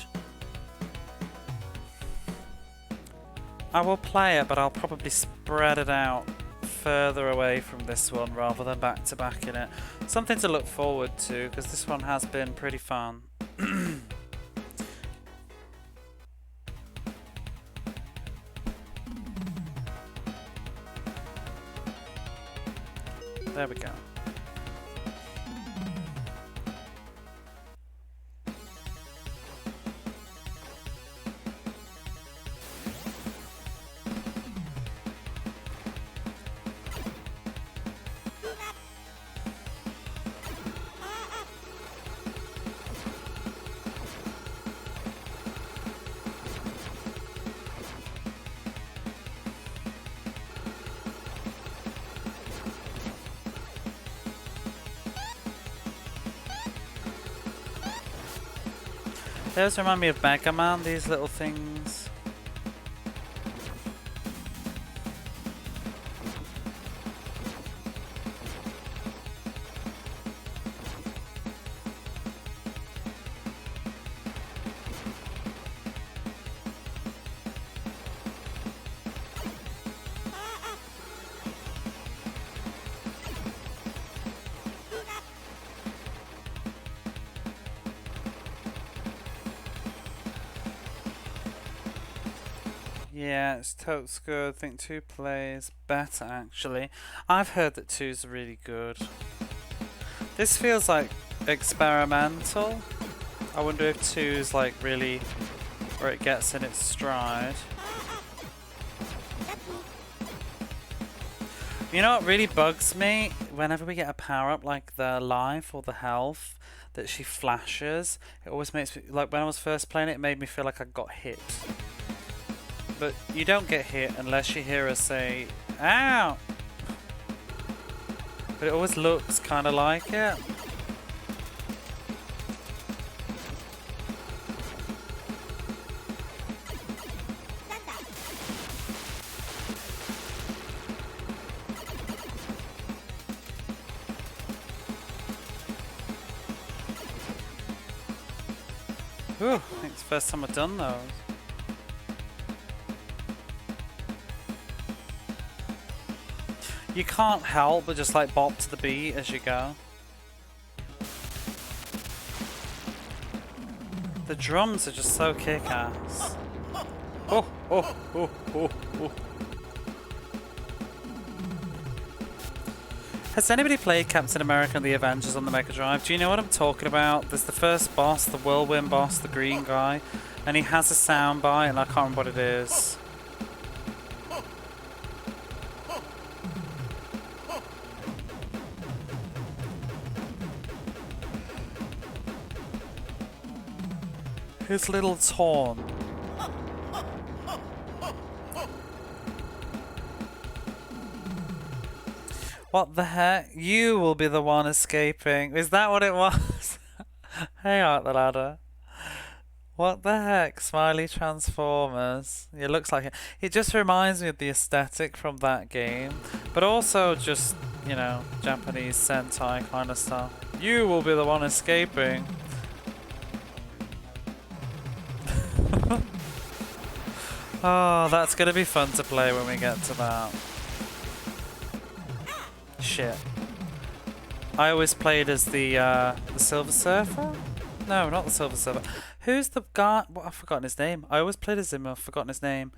I will play it, but I'll probably spread it out further away from this one rather than back to back in it. Something to look forward to, because this one has been pretty fun. There we go. Those remind me of Mega Man, these little things. Yeah, it's totes good. I think 2 plays better actually. I've heard that 2's really good. This feels like experimental. I wonder if 2's like really where it gets in its stride. You know what really bugs me? Whenever we get a power up like the life or the health that she flashes, it always makes me, like when I was first playing it, it made me feel like I got hit. But you don't get hit unless you hear her say, ow! But it always looks kind of like it. Ooh, I think it's the first time I've done those. You can't help but just like bop to the beat as you go. The drums are just so kick-ass. Oh, oh, oh, oh, oh. Has anybody played Captain America and the Avengers on the Mega Drive? Do you know what I'm talking about? There's the first boss, the whirlwind boss, the green guy, and he has a soundbite and I can't remember what it is. His little taunt. What the heck? You will be the one escaping. Is that what it was? Hey, Art the Ladder. What the heck? Smiley Transformers. It looks like it. It just reminds me of the aesthetic from that game. But also just, you know, Japanese Sentai kind of stuff. You will be the one escaping. Oh, that's gonna be fun to play when we get to that. Shit. I always played as the Silver Surfer? No, not the Silver Surfer. Who's the guy? What, I've forgotten his name. I always played as him, I've forgotten his name.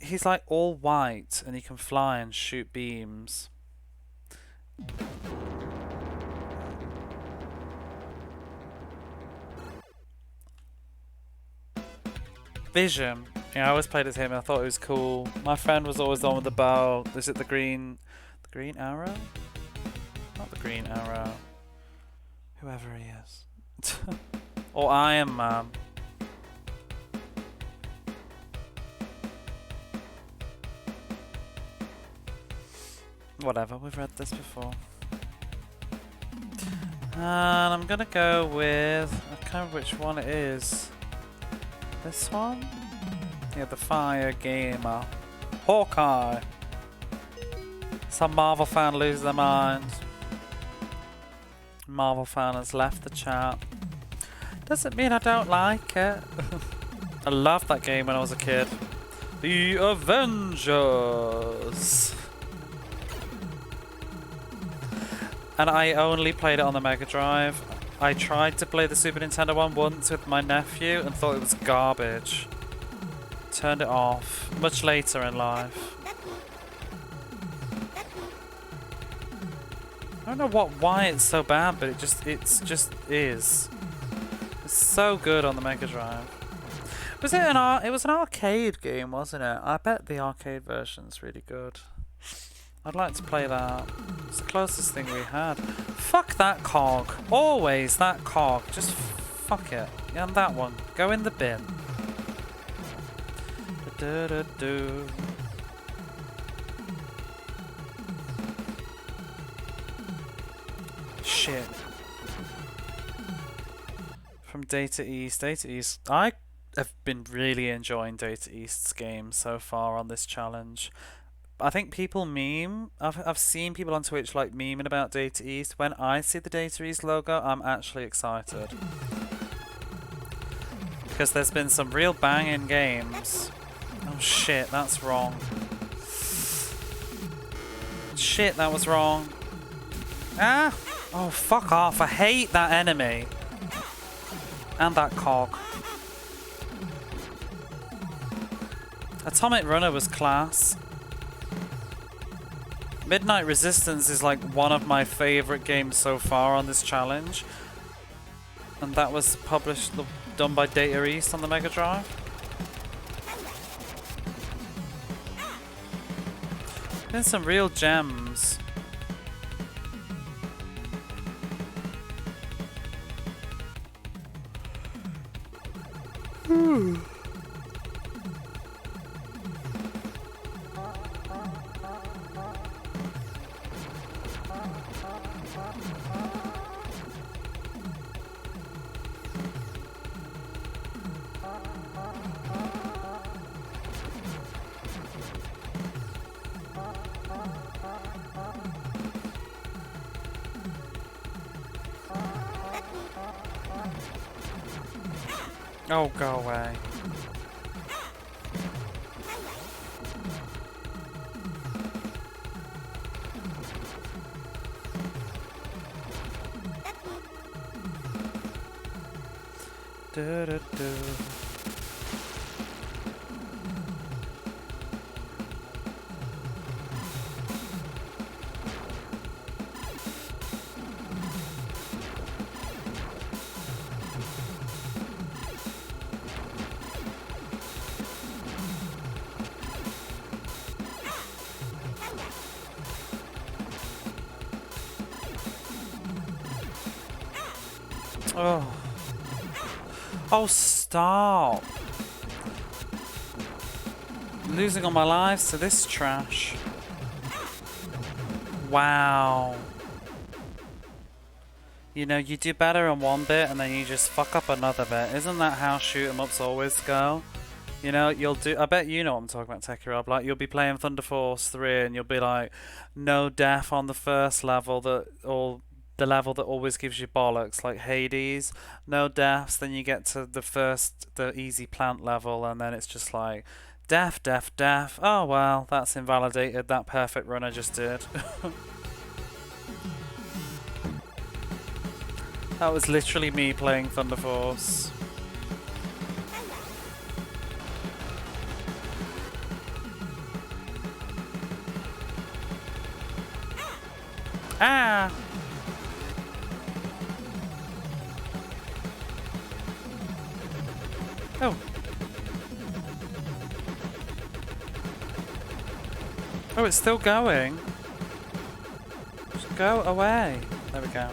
He's like all white and he can fly and shoot beams. Vision. Yeah, I always played as him and I thought it was cool. My friend was always the one with the bow. Is it the green arrow? Not the green arrow. Whoever he is. Or Iron Man. Whatever, we've read this before. And I'm gonna go with, I can't remember which one it is. This one? Yeah, the Fire Gamer. Hawkeye. Some Marvel fan lose their mind. Marvel fan has left the chat. Doesn't mean I don't like it. I loved that game when I was a kid. The Avengers. And I only played it on the Mega Drive. I tried to play the Super Nintendo one once with my nephew and thought it was garbage. Turned it off much later in life. I don't know why it's so bad, but it just is. It's so good on the Mega Drive. Was it it was an arcade game, wasn't it? I bet the arcade version's really good. I'd like to play that. It's the closest thing we had. Fuck that cog. Always that cog. Just fuck it. Yeah, and that one. Go in the bin. Do-do-do. Shit. From Data East. Data East. I have been really enjoying Data East's games so far on this challenge. I think people meme. I've seen people on Twitch like memeing about Data East. When I see the Data East logo, I'm actually excited. Because there's been some real banging games. Oh shit, that's wrong. Shit, that was wrong. Ah! Oh, fuck off. I hate that enemy. And that cog. Atomic Runner was class. Midnight Resistance is like one of my favourite games so far on this challenge. And that was done by Data East on the Mega Drive. Been some real gems. Oh, go away. Do, do, do. Oh. Oh, stop. Losing all my lives to this trash. Wow. You know, you do better on one bit and then you just fuck up another bit. Isn't that how shoot 'em ups always go? You know, you'll do. I bet you know what I'm talking about, Techie Rob. Like, you'll be playing Thunder Force 3 and you'll be like, no death on the first level or the level that always gives you bollocks, like Hades. No deaths, then you get to the easy plant level, and then it's just like, death, death, death. Oh well, that's invalidated that perfect run I just did. That was literally me playing Thunder Force. Ah! Oh. Oh, it's still going. Just go away. There we go.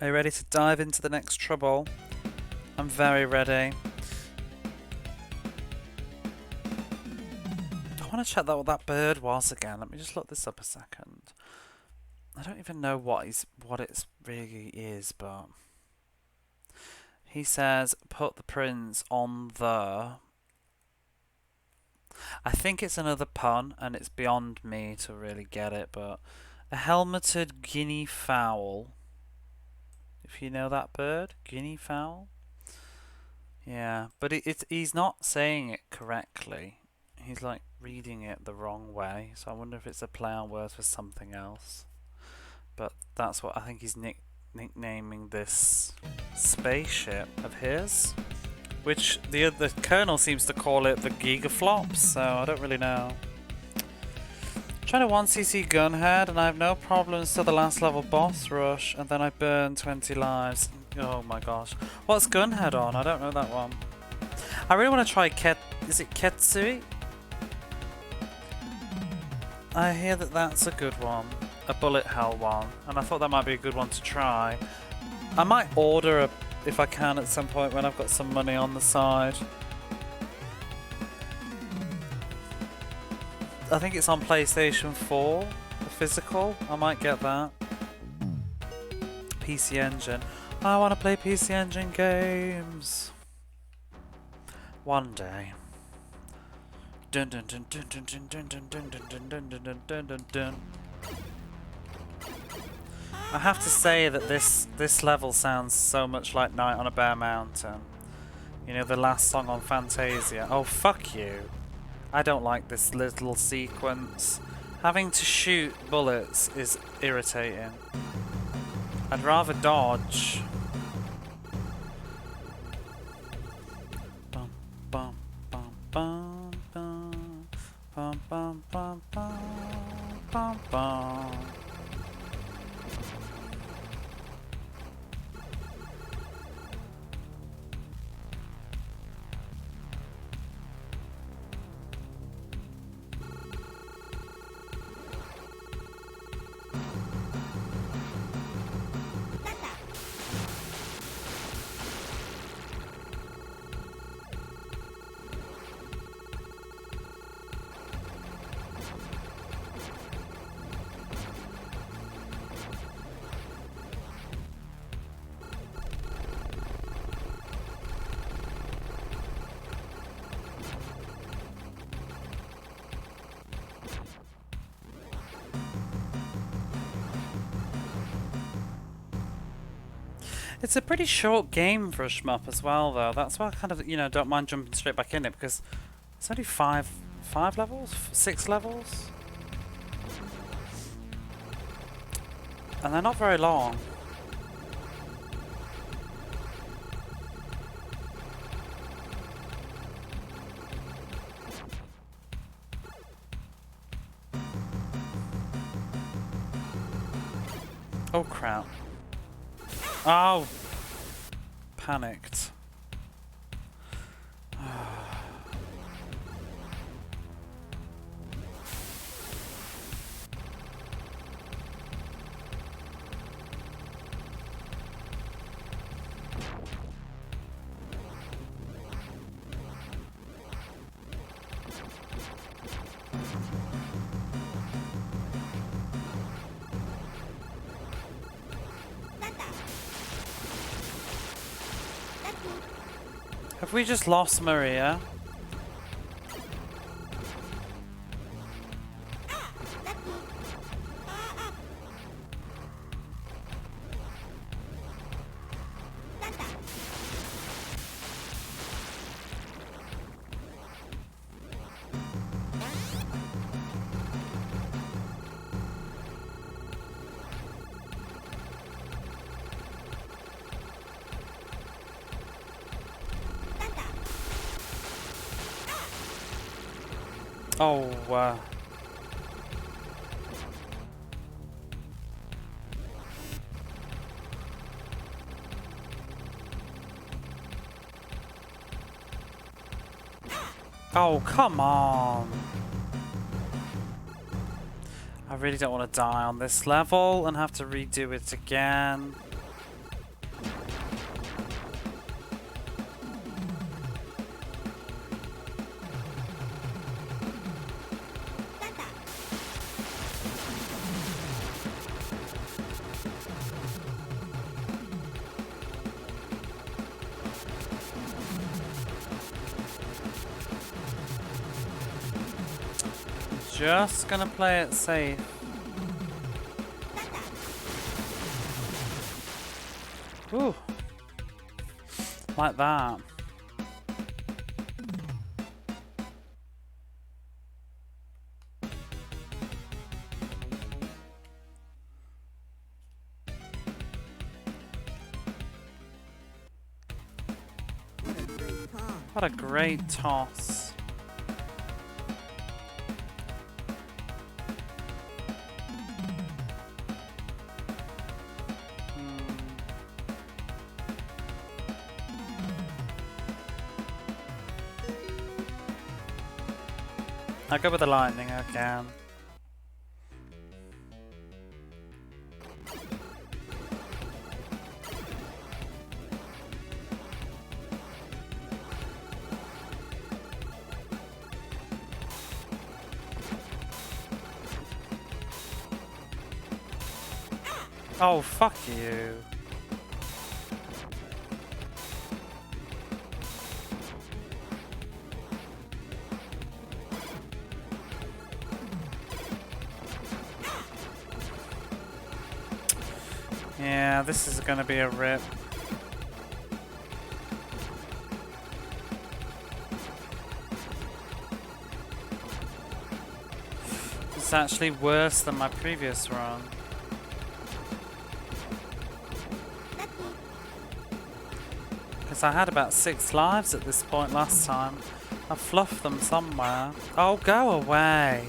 Are you ready to dive into the next trouble? I'm very ready. I want to check what that bird was again. Let me just look this up a second. I don't even know what it really is, but he says put the prince on the. I think it's another pun, and it's beyond me to really get it, but a helmeted guinea fowl. If you know that bird, guinea fowl. Yeah, but he's not saying it correctly. He's like reading it the wrong way, so I wonder if it's a play on words for something else. But that's what I think he's nicknaming this spaceship of his, which the colonel seems to call it the Gigaflops, so I don't really know. Trying to 1cc gunhead, and I have no problems till the last level boss rush, and then I burn 20 lives. Oh my gosh. What's gunhead on? I don't know that one. I really want to try is it Ketsui? I hear that that's a good one. A bullet hell one. And I thought that might be a good one to try. I might order if I can at some point when I've got some money on the side. I think it's on PlayStation 4, the physical. I might get that. PC Engine. I want to play PC Engine games. One day. Dun dun dun dun dun dun dun dun dun dun dun dun dun dun dun dun. I have to say that this level sounds so much like Night on a Bare Mountain. You know, the last song on Fantasia. Oh, fuck you. I don't like this little sequence. Having to shoot bullets is irritating. I'd rather dodge. Bum bum bum bum bum bum bum bum bum bum bum. It's a pretty short game for a shmup as well, though. That's why I kind of, you know, don't mind jumping straight back in it, because it's only five levels? 6 levels? And they're not very long. Oh crap. Oh! Panicked. Have we just lost Maria? Oh, oh, come on. I really don't want to die on this level and have to redo it again. Just gonna play it safe. Ooh. Like that. What a great toss. I'll go with the lightning again. Oh, fuck you. Yeah, this is gonna be a rip. It's actually worse than my previous run. Because I had about 6 lives at this point last time. I fluffed them somewhere. Oh, go away.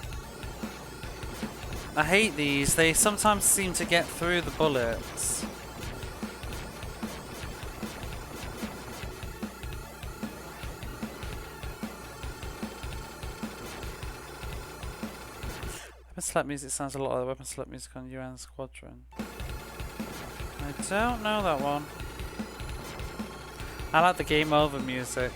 I hate these. They sometimes seem to get through the bullets. Weapon select music sounds a lot like the weapon select music on UN Squadron. I don't know that one. I like the game over music.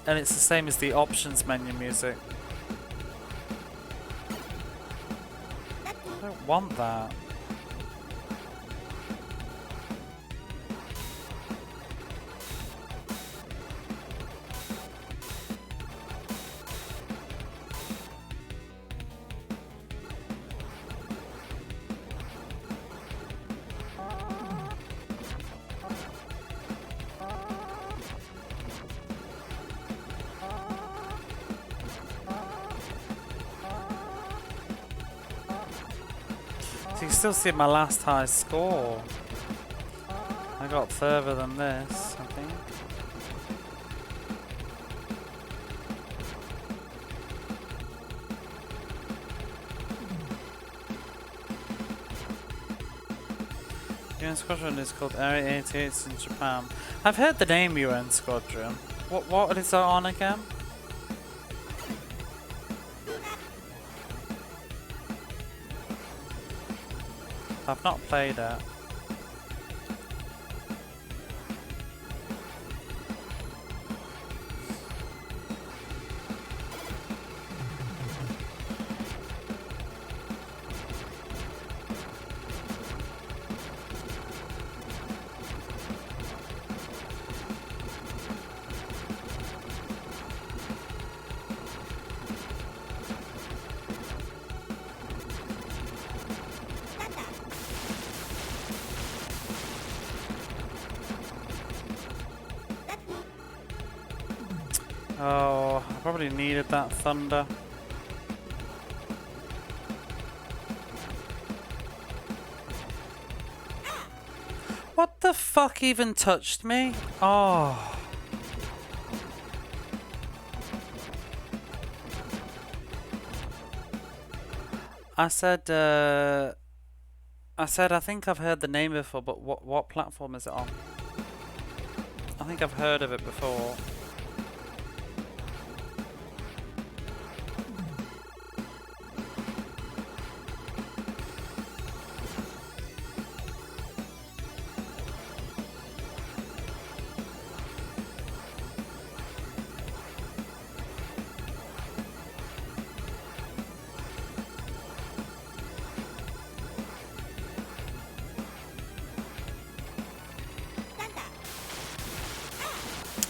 And it's the same as the options menu music. I don't want that. So you can still see my last high score. I got further than this, I think. UN Squadron is called Area 88 in Japan. I've heard the name UN Squadron. What is that on again? I've not played it. Oh, I probably needed that thunder. What the fuck even touched me? Oh. I said I think I've heard the name before, but what platform is it on? I think I've heard of it before.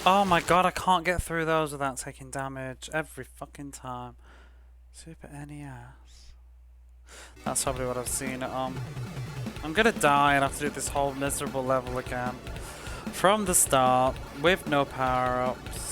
Oh my god, I can't get through those without taking damage every fucking time. Super NES. That's probably what I've seen it on. I'm gonna die and have to do this whole miserable level again. From the start, with no power-ups.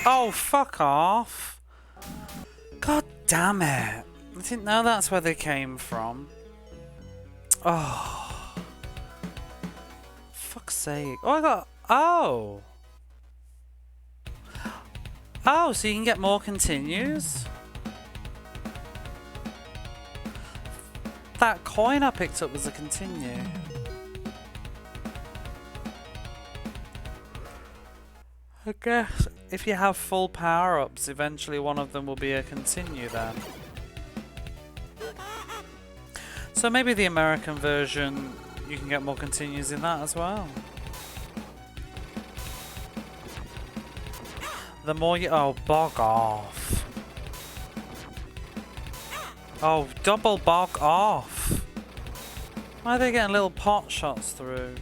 Oh, fuck off. God damn it. I didn't know that's where they came from. Oh. Fuck's sake. Oh, I got... Oh. Oh, so you can get more continues? That coin I picked up was a continue. I guess if you have full power-ups, eventually one of them will be a continue then. So maybe the American version, you can get more continues in that as well. The more you... Oh, bog off. Oh, double bog off. Why are they getting little pot shots through?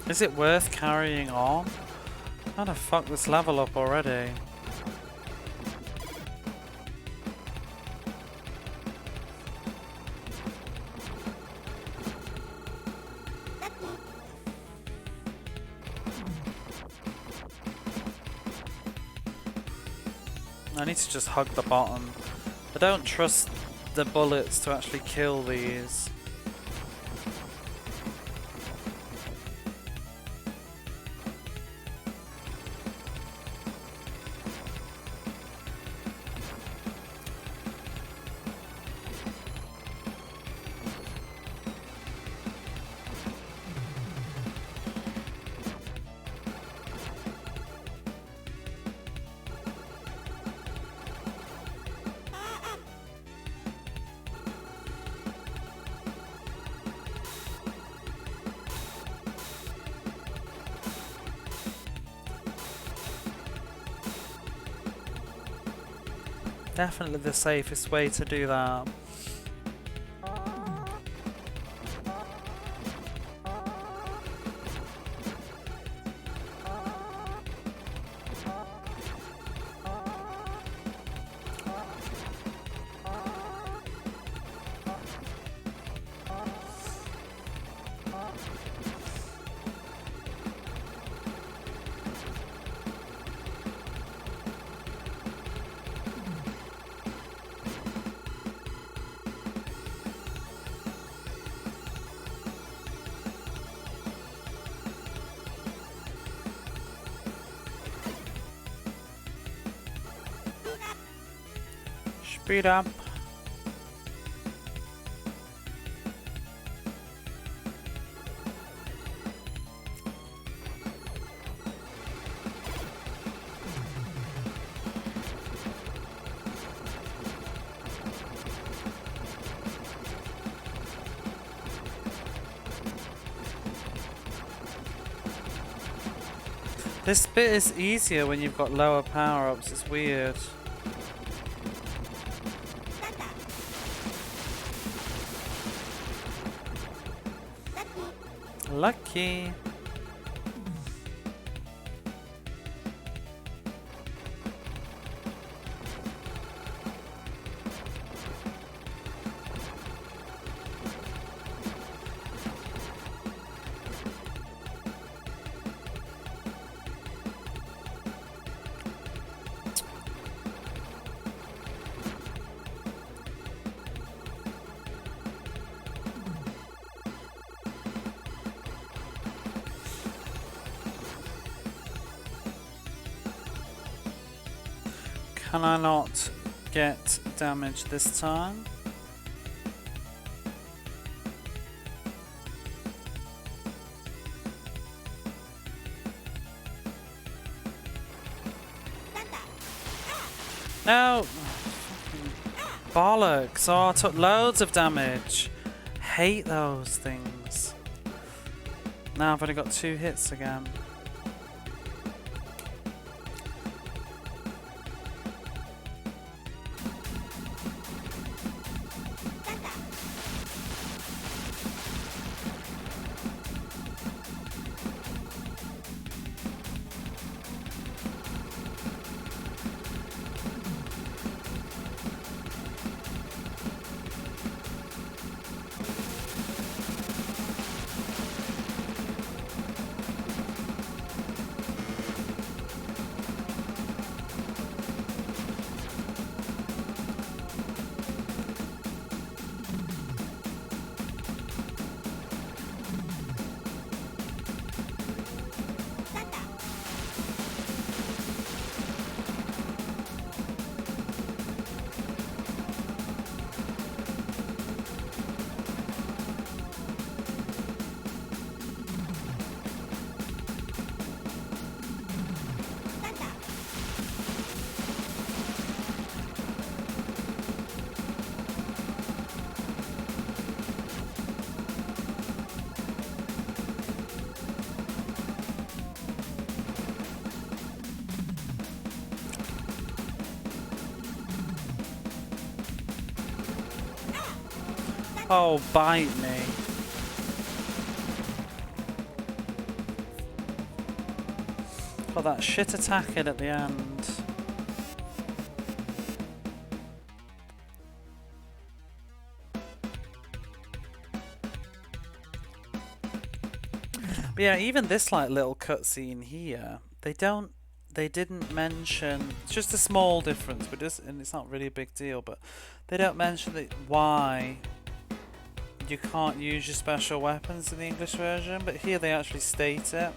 Is it worth carrying on? I'm trying to fuck this level up already. I need to just hug the bottom. I don't trust the bullets to actually kill these. Definitely the safest way to do that. Speed up. This bit is easier when you've got lower power-ups, it's weird. Lucky. Can I not get damage this time? No! Fucking bollocks. Oh, I took loads of damage. Hate those things. Now I've only got 2 hits again. Oh, bite me. Got that shit attack in at the end. But yeah, even this like little cutscene here, they didn't mention. It's just a small difference, but and it's not really a big deal. But they don't mention why you can't use your special weapons in the English version. But here they actually state it.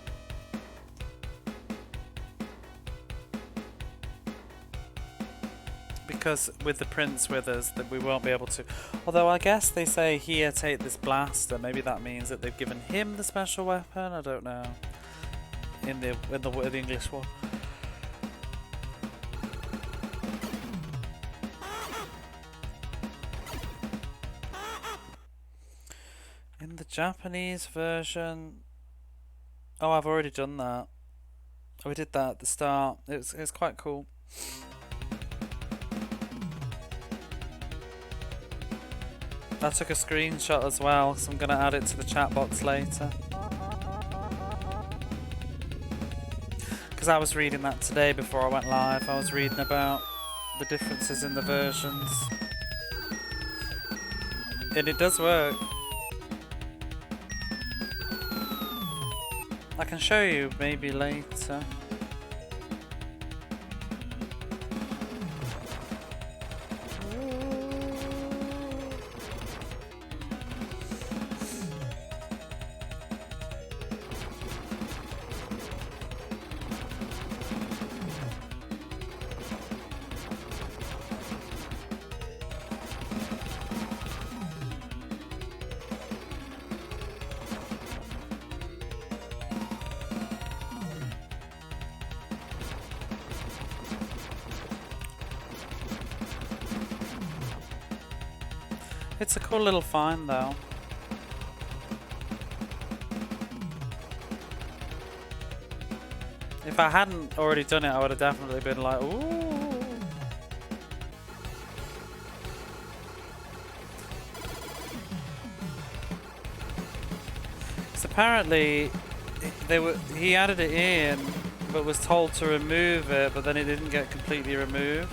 Because with the prince with us, that we won't be able to. Although I guess they say here, take this blaster. Maybe that means that they've given him the special weapon. I don't know. In the English one. In the Japanese version. Oh, I've already done that. We did that at the start. It was quite cool. I took a screenshot as well, so I'm going to add it to the chat box later. Because I was reading that today before I went live. I was reading about the differences in the versions. And it does work. I can show you maybe later. It's a cool little find though. If I hadn't already done it, I would have definitely been like, ooh. Because apparently he added it in, but was told to remove it, but then it didn't get completely removed.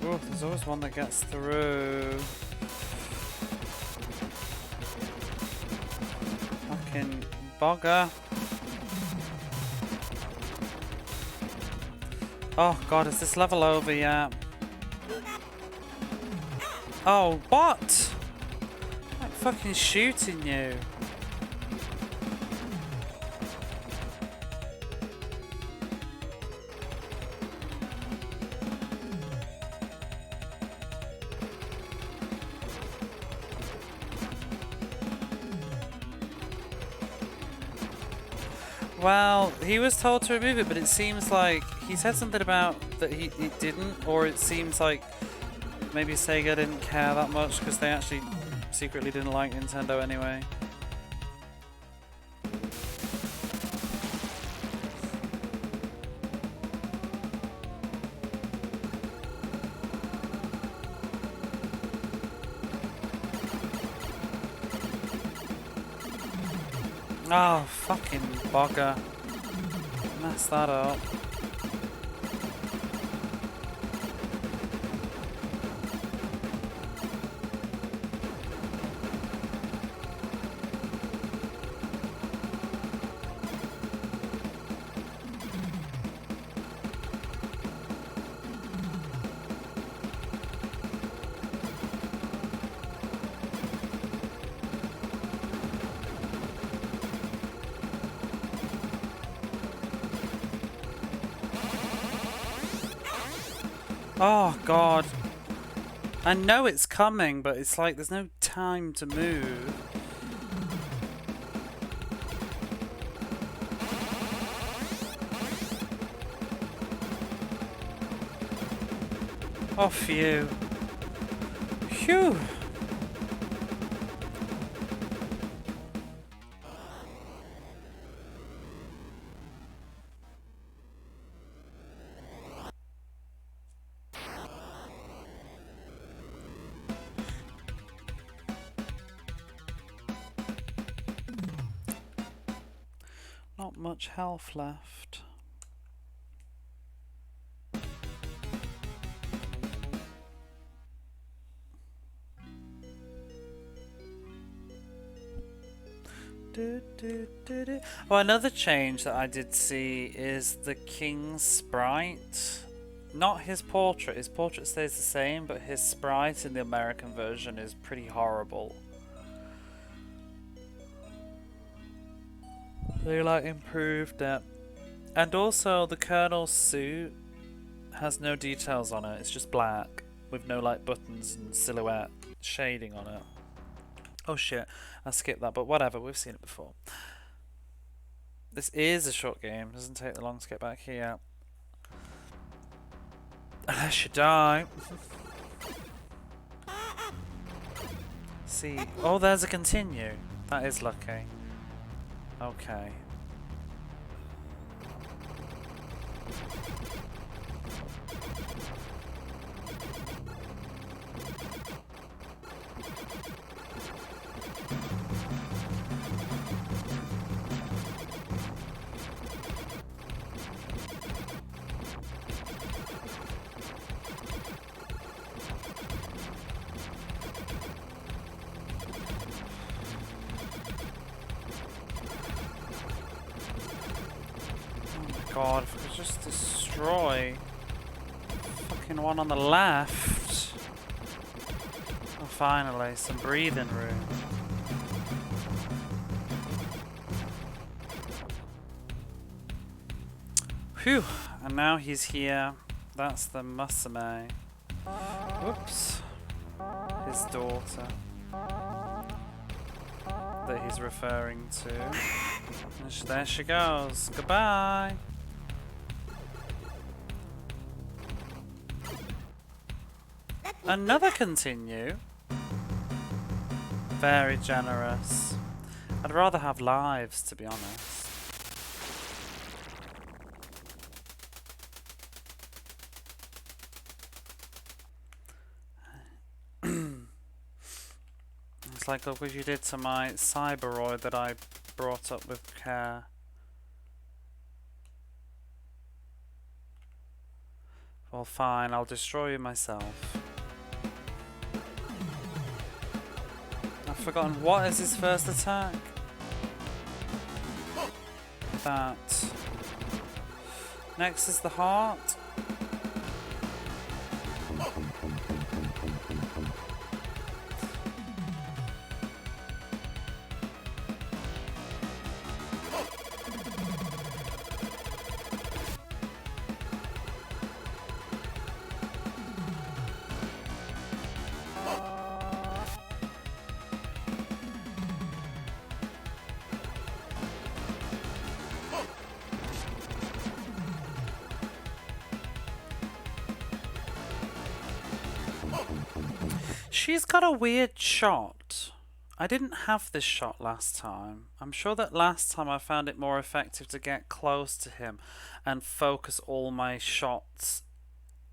Oh, there's always one that gets through. Fucking bugger. Oh god, is this level over yet? Oh, what? I'm fucking shooting you. Well, he was told to remove it, but it seems like he said something about that he didn't, or it seems like maybe Sega didn't care that much because they actually secretly didn't like Nintendo anyway. Oh, fucking bugger. Messed that up. Oh god. I know it's coming, but it's like there's no time to move. Oh, phew. Phew. Not much health left. Oh, another change that I did see is the king's sprite. Not his portrait. His portrait stays the same, but his sprite in the American version is pretty horrible. They like improved it. And also the colonel's suit has no details on it. It's just black with no like buttons and silhouette shading on it. Oh shit, I skipped that, but whatever, we've seen it before. This is a short game, doesn't take that long to get back here. Unless you die. See, oh, there's a continue. That is lucky. Okay. God, if we could just destroy fucking one on the left. Oh, finally, some breathing room. Phew, and now he's here. That's the Musume. Whoops. His daughter. That he's referring to. And there she goes. Goodbye. Another continue. Very generous. I'd rather have lives, to be honest. It's like, look what you did to my cyberoid that I brought up with care. Well, fine, I'll destroy you myself. I've forgotten, what is his first attack? That. Next is the heart. She's got a weird shot. I didn't have this shot last time. I'm sure that last time I found it more effective to get close to him and focus all my shots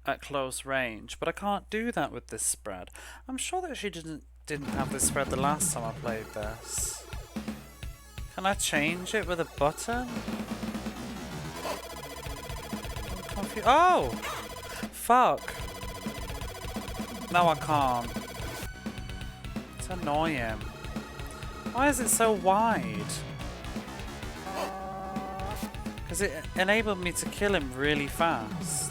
at close range, but I can't do that with this spread. I'm sure that she didn't have this spread the last time I played this. Can I change it with a button? Oh! Fuck! No, I can't. It's annoying. Why is it so wide? Because it enabled me to kill him really fast.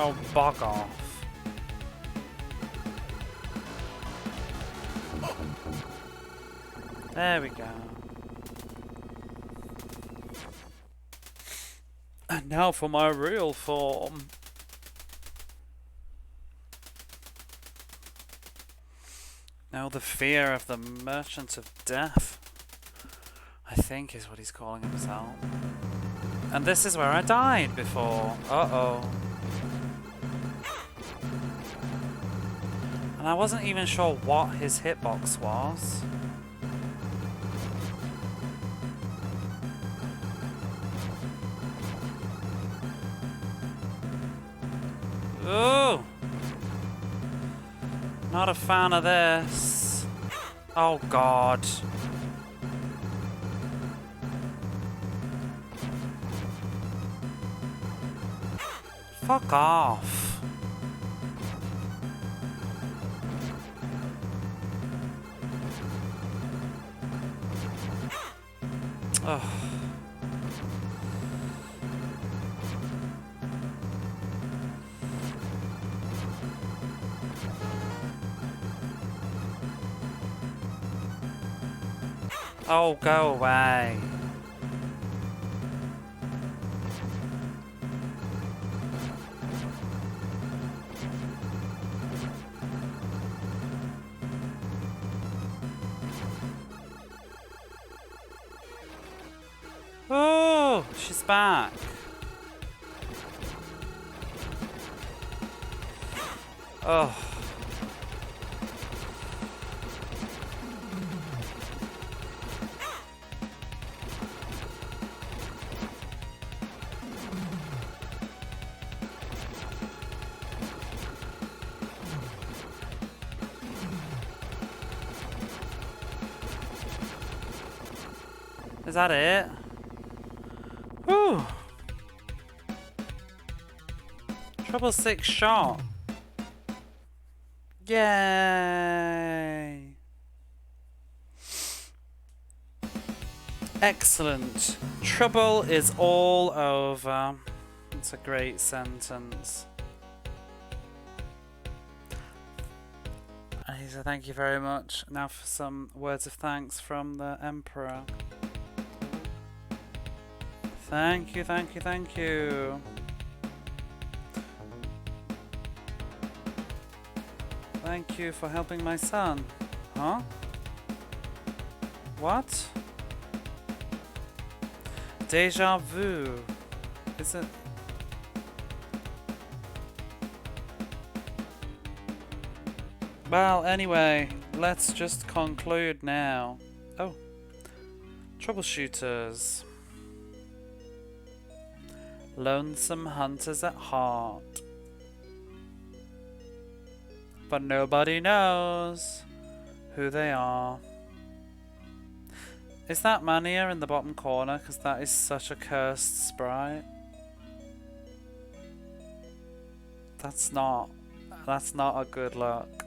Oh, bog off. There we go. And now for my real form. Now the fear of the Merchant of Death, I think is what he's calling himself. And this is where I died before. Uh-oh. And I wasn't even sure what his hitbox was. Ooh! Not a fan of this. Oh god. Fuck off. Ugh. Oh, go away. Oh, she's back. Oh. Is that it? Whew. Trouble 6 shot. Yay. Excellent. Trouble is all over. It's a great sentence. And he said thank you very much. Now for some words of thanks from the Emperor. Thank you, thank you, thank you. Thank you for helping my son. Huh? What? Deja vu. Is it? Well, anyway, let's just conclude now. Oh. Troubleshooters. Lonesome hunters at heart. But nobody knows who they are. Is that Mania in the bottom corner? Because that is such a cursed sprite. That's not a good look.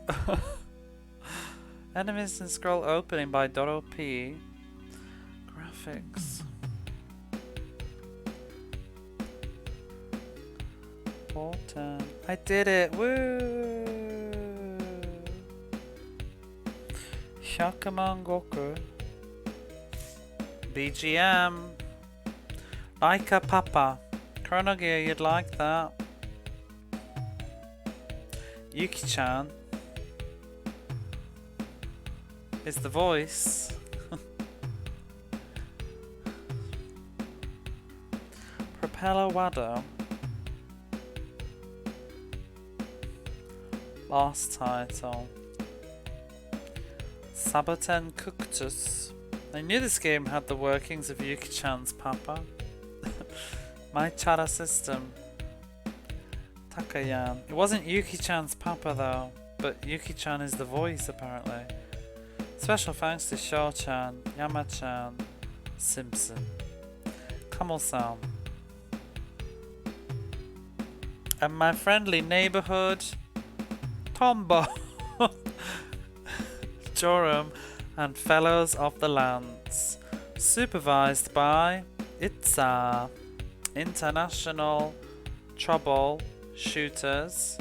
Enemies in scroll opening by Doro P. Graphics. Important. I did it! Woo! Shakuman Goku. BGM. Laika Papa. Chrono Gear, you'd like that. Yuki-chan is the voice. Propeller Wado. Last title. Saboten Coctus. I knew this game had the workings of Yuki-chan's papa. My Chara system. Takayan. It wasn't Yuki-chan's papa though, but Yuki-chan is the voice apparently. Special thanks to Shaw-chan, Yama-chan, Simpson, Kamal-san, and my friendly neighborhood, Tombo, Joram, and Fellows of the Lands. Supervised by Itza, International Trouble Shooters.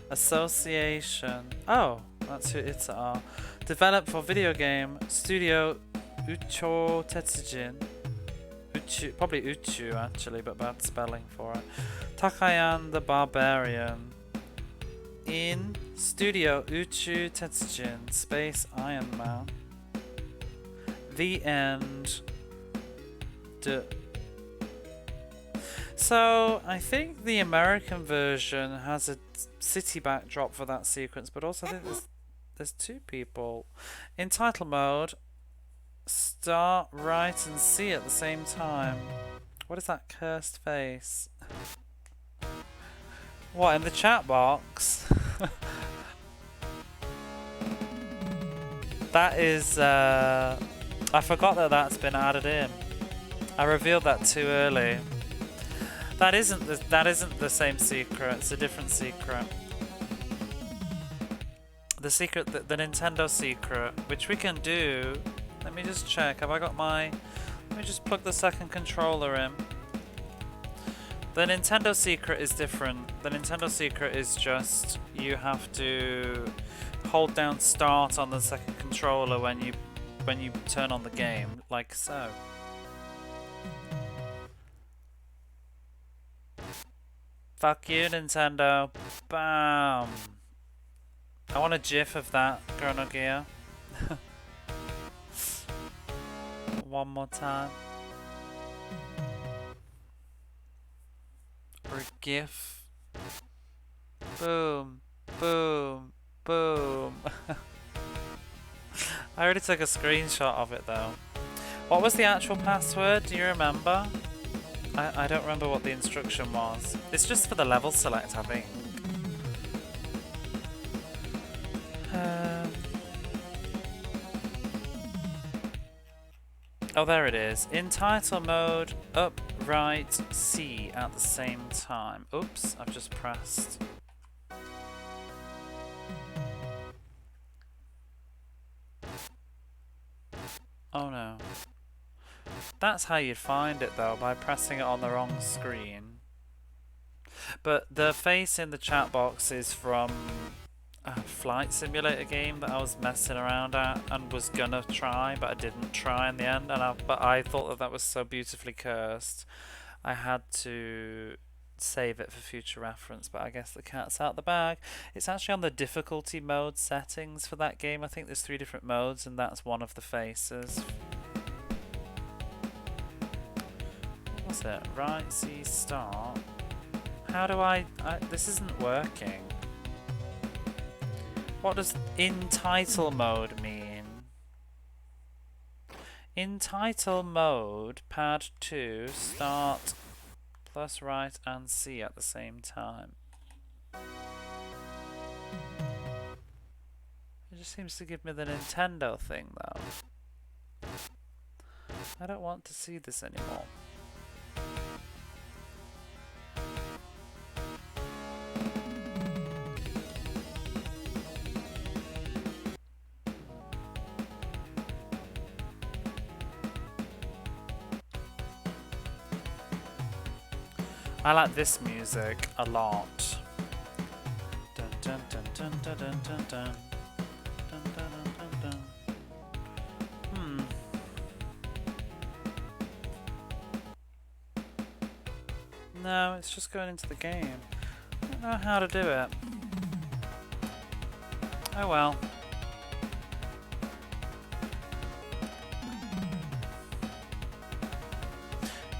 Association. Oh, that's who it's are. Developed for video game studio Ucho Tetsujin. Uchu, probably Uchu actually, but bad spelling for it. Takayan the Barbarian. In Studio Uchu Tetsujin, Space Iron Man. The End. So, I think the American version has a city backdrop for that sequence, but also I think there's two people. In title mode, start, write, and see at the same time. What is that cursed face? What, in the chat box? That is, I forgot that that's been added in. I revealed that too early. That isn't the same secret. It's a different secret. The secret, the Nintendo secret, which we can do. Let me just check. Have I got my? Let me just plug the second controller in. The Nintendo secret is different. The Nintendo secret is just you have to hold down start on the second controller when you turn on the game, like so. Fuck you, Nintendo. Bam. I want a gif of that, Chrono Gear. One more time. Or a gif. Boom. Boom. Boom. I already took a screenshot of it though. What was the actual password? Do you remember? I don't remember what the instruction was. It's just for the level select, I think. Oh, there it is. In title mode, up, right, C at the same time. Oops, I've just pressed. Oh no. That's how you'd find it though, by pressing it on the wrong screen. But the face in the chat box is from a flight simulator game that I was messing around at and was gonna try, but I didn't try in the end. But I thought that was so beautifully cursed, I had to save it for future reference. But I guess the cat's out the bag. It's actually on the difficulty mode settings for that game. I think there's 3 different modes, and that's one of the faces. What's it? Right, C, start. How do I this isn't working. What does in title mode mean? In title mode, pad 2, start, plus right and C at the same time. It just seems to give me the Nintendo thing though. I don't want to see this anymore. I like this music a lot. Dun, dun, dun, dun, dun, dun, dun, dun. Dun, dun, dun, dun, dun. No, it's just going into the game. I don't know how to do it. Oh well.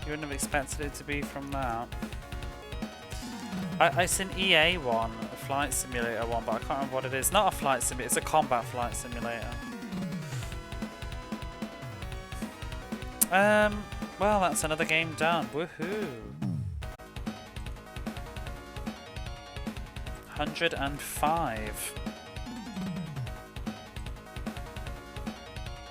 You wouldn't have expected it to be from that. It's an EA one, a flight simulator one, but I can't remember what it is. Not a flight simulator, it's a combat flight simulator. Well, that's another game done. Woohoo! 105.